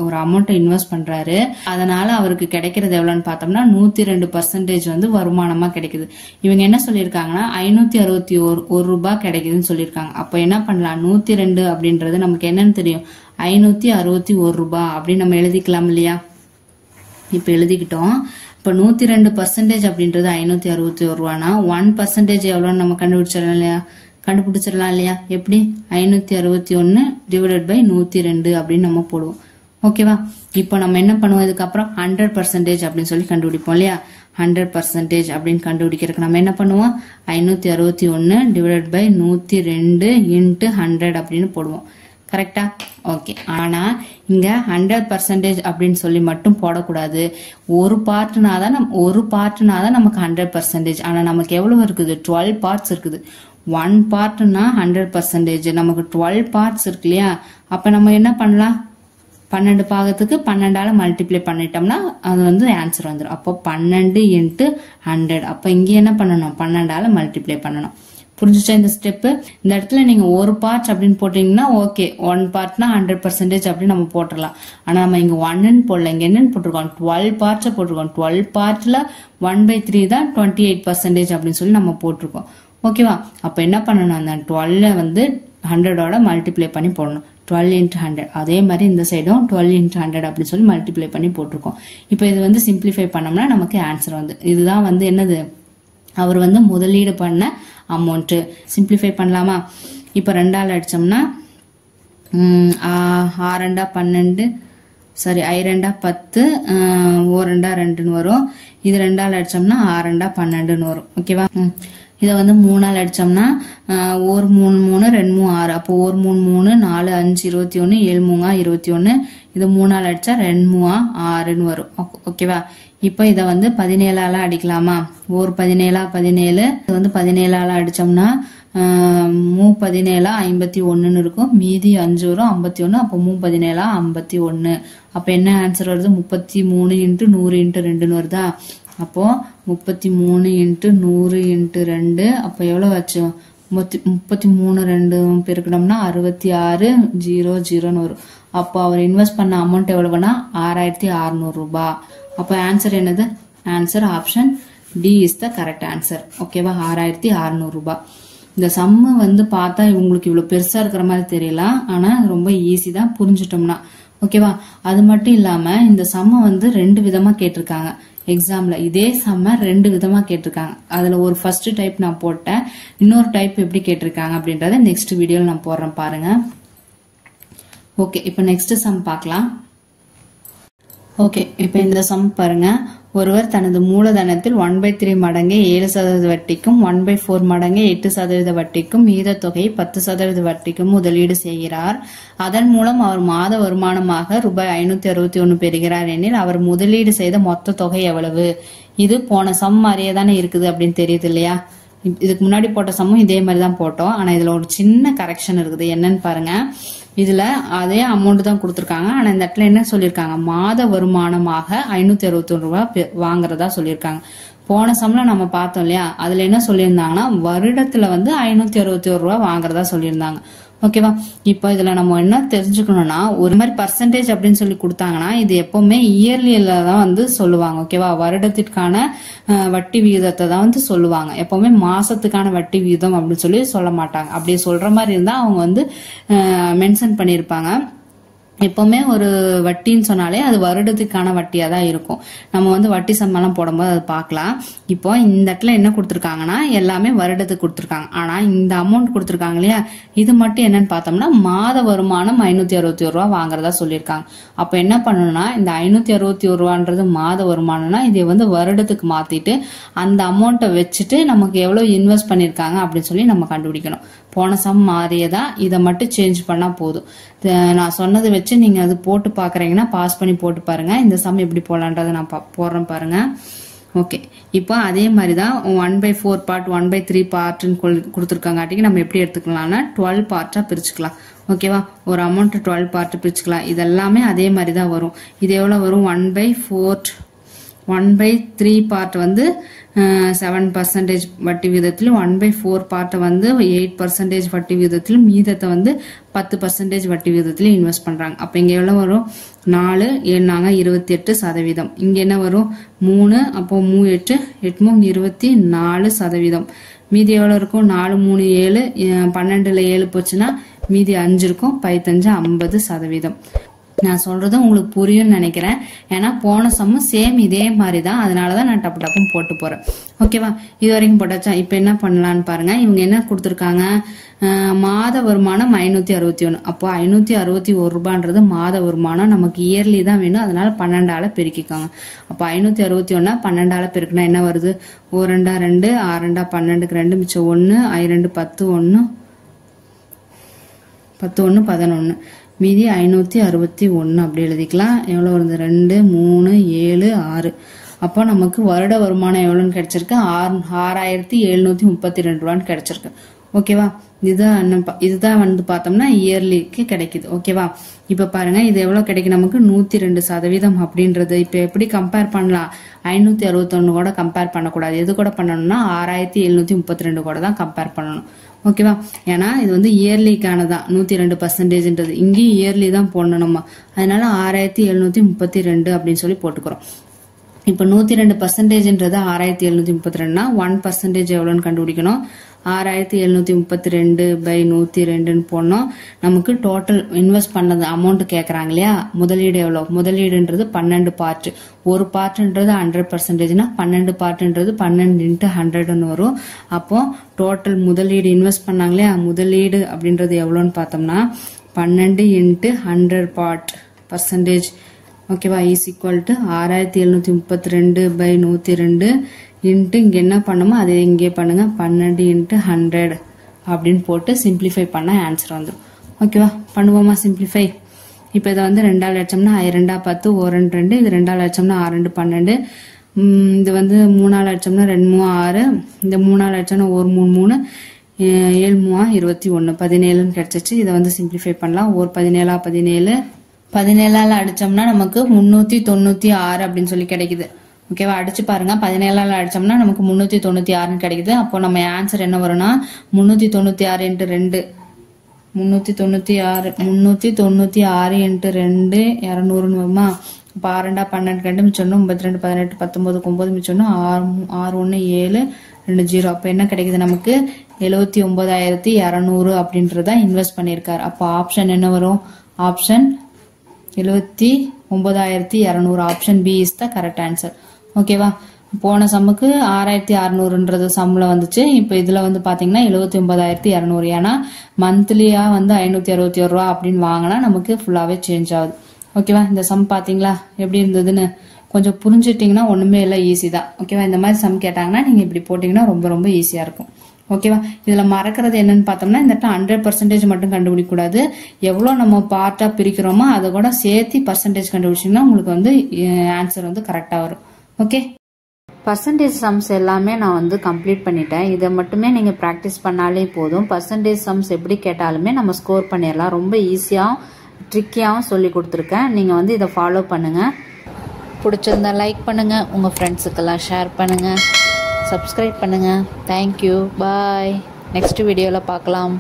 ஒரு அமௌண்ட்டை இன்வெஸ்ட் பண்றாரு. அதனால அவருக்கு கிடைக்கிறது எவ்வளவுன்னு பார்த்தோம்னா 102% வந்து வருமானமா கிடைக்குது. இவங்க என்ன சொல்லியிருக்காங்கன்னா 561 ரூபாய் கிடைக்குதுன்னு சொல்லியிருக்காங்க. அப்ப என்ன பண்ணலாம், 102 அப்படின்றது நமக்கு என்னன்னு தெரியும், 561 ரூபாய் அப்படின்னு நம்ம எழுதிக்கலாம் இல்லையா? இப்ப எழுதிக்கிட்டோம். இப்ப 102% அப்படின்றது 561 ரூபானா 1% எவ்வளவுன்னு நம்ம கண்டுபிடிச்சிடலாம் இல்லையா? எப்படி, 561 டிவைடட் பை 102 அப்படின்னு நம்ம போடுவோம். ஓகேவா? இப்போ நம்ம என்ன பண்ணுவோம், இதுக்கப்புறம் 100% அப்படின்னு சொல்லி கண்டுபிடிப்போம் இல்லையா? 100% அப்படின்னு கண்டுபிடிக்கிறதுக்கு நம்ம என்ன பண்ணுவோம் 561 டிவைடட் பை 102 இன்ட்டு 100 அப்படின்னு போடுவோம். கரெக்டா? ஓகே. ஆனா இங்க 100% அப்படின்னு சொல்லி மட்டும் போடக்கூடாது. ஒரு பார்ட்னாதான் நமக்கு 100%. ஆனா நமக்கு எவ்வளவு இருக்குது 12 பார்ட்ஸ் இருக்குது. 1 பார்ட்னா 100%. நமக்கு 12 பார்ட்ஸ் இருக்கு இல்லையா? அப்ப நம்ம என்ன பண்ணலாம் 12 பாகத்துக்கு 12ஆல மல்டிப்ளை பண்ணிட்டோம்னா அது வந்து ஆன்சர் வந்துடும். அப்போ 12 இன்ட்டு 100. அப்ப இங்க என்ன பண்ணணும் 12ஆல மல்டிப்ளை பண்ணணும். புரிஞ்சுச்சா இந்த ஸ்டெப்? இந்த இடத்துல நீங்க ஒரு பார்ட் அப்படின்னு போட்டீங்கன்னா ஓகே, 1 பார்ட்னா 100% அப்படின்னு நம்ம போட்டுடலாம். ஆனா நம்ம இங்க 1ன்னு போடல, இங்க என்னன்னு போட்டிருக்கோம் 12 பார்ட்ஸை போட்டிருக்கோம். 12 பார்ட்ல 1/3 தான் 28% அப்படின்னு சொல்லி நம்ம போட்டிருக்கோம். ஓகேவா? அப்ப என்ன பண்ணணும் அந்த 12 வந்து 100ஓட மல்டிப்ளை பண்ணி போடணும். 12 இன்ட்டு 100. அதே மாதிரி இந்த சைடும் 12 இன்ட்டு 100 அப்படின்னு சொல்லி மல்டிப்ளை பண்ணி போட்டிருக்கோம். இப்போ இது வந்து சிம்பிளிஃபை பண்ணோம்னா நமக்கு ஆன்சர் வந்து இதுதான் வந்து என்னது அவர் வந்து முதலீடு பண்ண அமௌண்ட். சிம்பிளிஃபை பண்ணலாமா? இப்போ 2ஆல் அடிச்சோம்னா 6 12 சாரி I2 10 O2 2ன்னு வரும். இது 2ஆல் அடிச்சோம்னா 6 12ன்னு வரும். ஓகேவா? இதை வந்து 3ஆல் அடிச்சோம்னா 1 3 3 2 3 6. அப்போ 1 3 3 4 5 21 7 3 21. இது 3ஆல் அடிச்சா 2 3 6ன்னு வரும். ஓகேவா? இப்போ இதை வந்து 17ஆல அடிக்கலாமா? ஒரு 17 17. இது வந்து 17ஆல அடிச்சோம்னா 17 51ன்னு இருக்கும். மீதி 5 வரும் 51. அப்போ 17 51. அப்ப என்ன ஆன்சர் வருது 33 இன்ட்டு 100 இன்ட்டு 2ன்னு வருதா? அப்போ 33 இன்ட்டு 100 இன்ட்டு 2. அப்ப எவ்வளவு ஆச்சு 33 2 பெருக்கணும்னா 66 0 0ன்னு வரும். அப்போ அவர் இன்வெஸ்ட் பண்ண அமௌண்ட் எவ்வளவுனா 6600 ரூபாய். அப்ப ஆன்சர் என்னது? Answer option D is the correct answer. ஓகேவா? 6600 ரூபாய். இந்த சம்ம வந்து பார்த்தா உங்களுக்கு இவ்வளவு பெருசா இருக்கிற மாதிரி தெரியலாம். ஆனா ரொம்ப ஈஸி தான் புரிஞ்சுட்டோம்னா. ஓகேவா? அது மட்டும் இல்லாம இந்த சம்ம வந்து 2 விதமா கேட்டிருக்காங்க எக்ஸாம்ல. இதே சம்ம 2 விதமா கேட்டிருக்காங்க. அதுல ஒரு ஃபர்ஸ்ட் டைப் நான் போட்டேன். இன்னொரு டைப் எப்படி கேட்டிருக்காங்க அப்படின்றத நெக்ஸ்ட் வீடியோல நான் போடுறேன் பாருங்க. ஓகே, இப்போ நெக்ஸ்ட் சம் பார்க்கலாம். ஓகே, இப்போ இந்த சம் பாருங்க. ஒருவர் தனது மூலதனத்தில் 1/3 மடங்கு 7% வட்டிக்கும் 1/4 மடங்கு 8% வட்டிக்கும் மீத தொகை 10% வட்டிக்கும் முதலீடு செய்கிறார். அதன் மூலம் அவர் மாத வருமானமாக ரூபாய் 561 பெறுகிறார் எனில் அவர் முதலீடு செய்த மொத்த தொகை எவ்வளவு? இது போன சம் மாதிரியே தானே இருக்குது அப்படின்னு தெரியுது இல்லையா? இதுக்கு முன்னாடி போட்ட சம்மும் இதே மாதிரி தான் போட்டோம். ஆனா இதுல ஒரு சின்ன கரெக்ஷன் இருக்குது. என்னன்னு பாருங்க. இதுல அதே அமௌண்ட் தான் கொடுத்துருக்காங்க. ஆனா இந்த இடத்துல என்ன சொல்லியிருக்காங்க மாத வருமானமாக 561 ரூபாய் வாங்குறதா சொல்லியிருக்காங்க. போன சம்ல நம்ம பார்த்தோம் இல்லையா? அதுல என்ன சொல்லியிருந்தாங்கன்னா வருடத்துல வந்து 561 ரூபாய் வாங்குறதா சொல்லியிருந்தாங்க. ஓகேவா? இப்போ இதுல நம்ம என்ன தெரிஞ்சுக்கணும்னா ஒரு மாதிரி பர்சன்டேஜ் அப்படின்னு சொல்லி கொடுத்தாங்கன்னா இது எப்பவுமே இயர்லியில தான் வந்து சொல்லுவாங்க. ஓகேவா? வருடத்திற்கான வட்டி விகிதத்தை தான் வந்து சொல்லுவாங்க. எப்பவுமே மாசத்துக்கான வட்டி விகிதம் அப்படின்னு சொல்லி சொல்ல மாட்டாங்க. அப்படி சொல்ற மாதிரி இருந்தா அவங்க வந்து மென்ஷன் பண்ணிருப்பாங்க. எப்பவுமே ஒரு வட்டின்னு சொன்னாலே அது வருடத்துக்கான வட்டியா தான் இருக்கும். நம்ம வந்து வட்டி சம்பளம் போடும்போது அது பார்க்கலாம். இப்போ இந்த இடத்துல என்ன கொடுத்துருக்காங்கன்னா எல்லாமே வருடத்துக்கு கொடுத்துருக்காங்க. ஆனா இந்த அமௌண்ட் கொடுத்துருக்காங்க இல்லையா? இது மட்டும் என்னன்னு பார்த்தோம்னா மாத வருமானம் 561 ரூபாய் வாங்குறதா சொல்லியிருக்காங்க. அப்ப என்ன பண்ணணும்னா இந்த 561 ரூபான்றது மாத வருமானம்னா இதை வந்து வருடத்துக்கு மாத்திட்டு அந்த அமௌண்ட்டை வச்சுட்டு நமக்கு எவ்வளவு இன்வெஸ்ட் பண்ணிருக்காங்க அப்படின்னு சொல்லி நம்ம கண்டுபிடிக்கணும். போன சம் மாறியதான், இதை மட்டும் சேஞ்ச் பண்ணா போதும். நான் சொன்னதை வச்சு நீங்க அது போட்டு பாக்குறீங்கன்னா பாஸ் பண்ணி போட்டு பாருங்க. இந்த சம் எப்படி போலான்றதை நான் போடுறேன் பாருங்க. ஓகே, இப்போ அதே மாதிரிதான் 1/4 பார்ட் 1/3 பார்ட்னு கொடுத்துருக்காங்காட்டிக்கு நம்ம எப்படி எடுத்துக்கலாம்னா 12 பார்ட்டா பிரிச்சுக்கலாம். ஓகேவா? ஒரு அமௌண்ட் 12 பார்ட் பிரிச்சுக்கலாம். இதெல்லாமே அதே மாதிரி தான் வரும். இது எவ்வளவு வரும் 1/3 பார்ட் வந்து 7% வட்டி விகிதத்திலும் 1/4 பார்ட் வந்து 8% வட்டி விகிதத்திலும் மீதத்தை வந்து 10% வட்டி விகிதத்திலும் இன்வெஸ்ட் பண்றாங்க. அப்ப இங்க எவ்வளவு வரும் 4 7 28%. இங்க என்ன வரும் 3. அப்போ 3 8 8 24%. மீதி எவ்வளவு இருக்கும் 4 3 7 12ல 7 போச்சுன்னா மீதி 5 இருக்கும். 15 50%. நான் சொல்றது உங்களுக்கு புரியும்னு நினைக்கிறேன். ஏன்னா போன சம்மு சேம் இதே மாதிரி தான், அதனாலதான் நான் டப்பு டப்புன்னு போட்டு போறேன். ஓகேவா? இது வரைக்கும் போட்டாச்சா? இப்ப என்ன பண்ணலான்னு பாருங்க. இவங்க என்ன கொடுத்துருக்காங்க, மாத வருமானம் 561. அப்போ 561 ரூபான்றது மாத வருமானம். நமக்கு இயர்லி தான் வேணும், அதனால 12ஆல பெருக்கிக்காங்க. அப்போ 561 12ஆல பெருக்குனா என்ன வருது? 1 2 2 6 2 12க்கு 2 மிச்சம் 1 I 2 10 1 10 1 11 மீதி 561 அப்படி எழுதிக்கலாம். எவ்வளவு வருது? 2 3 7 6. அப்போ நமக்கு வருட வருமானம் எவ்வளவுன்னு கிடைச்சிருக்கு? 6732 ரூபான்னு கிடைச்சிருக்கு. ஓகேவா? இதுதான் வந்து பார்த்தோம்னா இயர்லிக்கு கிடைக்குது. ஓகேவா? இப்ப பாருங்க, இது எவ்வளவு கிடைக்கும் நமக்கு? 102% அப்படின்றது. இப்ப எப்படி கம்பேர் பண்ணலாம்? 561 கூட கம்பேர் பண்ணக்கூடாது. எது கூட பண்ணணும்னா 6732 கூட தான் கம்பேர் பண்ணணும். ஓகேவா? ஏன்னா இது வந்து இயர்லிக்கானதான் 102%. இங்கேயும் இயர்லி தான் போடணும். அதனால 6732 அப்படின்னு சொல்லி போட்டுக்கிறோம். இப்ப 102%ன்றது 6732னா 1% எவ்வளவுன்னு கண்டுபிடிக்கணும். 6732 by 102 போனோம். நமக்கு டோட்டல் இன்வெஸ்ட் பண்ணது அமௌண்ட் கேக்குறாங்க இல்லையா? முதலீடு எவ்வளவு? முதலீடுன்றது 12 பார்ட். ஒரு பார்ட்ன்றது 100%னா 12 பார்ட்ன்றது 12 × 100ன்னு வரும். அப்போ டோட்டல் முதலீடு இன்வெஸ்ட் பண்ணாங்க இல்லையா? முதலீடு அப்படின்றது எவ்வளவுன்னு பார்த்தோம்னா 12 × 100 பர்சன்டேஜ். ஓகேவா? Is equal to 6732 by 102 into இங்க என்ன பண்ணுமோ அதே இங்கே பண்ணுங்க. 12 × 100 அப்படின்னு போட்டு சிம்பிளிஃபை பண்ண ஆன்சர் வந்துடும். ஓகேவா? பண்ணுவோமா சிம்பிளிஃபை? இப்ப இதை வந்து 2ஆல் அடிச்சோம்னா I 2 10 1 2 2. இது 2ஆல் அடிச்சோம்னா 6 2 12. இது வந்து 3ஆல் அடிச்சோம்னா 2 3 6. இந்த 3ஆல் அடிச்சோம்னா 1 3 3 7 3 21 17ன்னு கிடைச்சிச்சு. இதை வந்து சிம்பிளிஃபை பண்ணலாம். 1 17 17 17ஆல அடிச்சோம்னா நமக்கு 396 அப்படின்னு சொல்லி கிடைக்குது. ஓகேவா? அடிச்சு பாருங்க. 17ஆல அடிச்சோம்னா நமக்கு 396 கிடைக்குது. அப்போ நம்ம ஆன்சர் என்ன வரும்னா 396 × 2 396 × 2 200ன்னு வருமா? இப்போ 6 2 12 2 மிச்சம் 32 18 19 9 மிச்சம் 6 1 7 2 0. அப்ப என்ன கிடைக்குது நமக்கு? 79200 அப்படின்றத இன்வெஸ்ட் பண்ணிருக்காரு. அப்போ ஆப்ஷன் என்ன வரும்? Option 79200. Option B is the correct answer. ஓகேவா? போன சம்முக்கு 6600ன்றது சம்ல வந்துச்சு. இப்ப இதுல வந்து பாத்தீங்கன்னா 79200. ஏன்னா மந்த்லியா வந்து 561 ரூபா அப்படின்னு வாங்கினா நமக்கு ஃபுல்லாவே சேஞ்ச் ஆகுது. ஓகேவா? இந்த சம் பாத்தீங்களா எப்படி இருந்ததுன்னு? கொஞ்சம் புரிஞ்சுட்டீங்கன்னா ஒண்ணுமே இல்லை, ஈஸி தான். ஓகேவா? இந்த மாதிரி சம் கேட்டாங்கன்னா நீங்க இப்படி போட்டீங்கன்னா ரொம்ப ரொம்ப ஈஸியா இருக்கும். ஓகேவா? இதுல மறக்கிறது என்னன்னு பார்த்தோம்னா இந்த 100% மட்டும் கண்டுபிடிக்க கூடாது. எவ்வளவு நம்ம பார்ட்டா பிரிக்கிறோமோ அதை கூட சேர்த்து பர்சன்டேஜ் கண்டுபிடிச்சீங்கன்னா உங்களுக்கு வந்து ஆன்சர் வந்து கரெக்டா வரும். ஓகே, பர்சன்டேஜ் சம்ஸ் எல்லாமே நான் வந்து கம்ப்ளீட் பண்ணிட்டேன். இதை மட்டுமே நீங்கள் ப்ராக்டிஸ் பண்ணாலே போதும். பர்சன்டேஜ் சம்ஸ் எப்படி கேட்டாலுமே நம்ம ஸ்கோர் பண்ணிடலாம். ரொம்ப ஈஸியாகவும் ட்ரிக்கியாகவும் சொல்லி கொடுத்துருக்கேன். நீங்கள் வந்து இதை ஃபாலோ பண்ணுங்கள். பிடிச்சிருந்தா லைக் பண்ணுங்கள், உங்கள் ஃப்ரெண்ட்ஸுக்கெல்லாம் ஷேர் பண்ணுங்கள், சப்ஸ்கிரைப் பண்ணுங்கள். தேங்க்யூ, பாய். நெக்ஸ்ட் வீடியோவில் பார்க்கலாம்.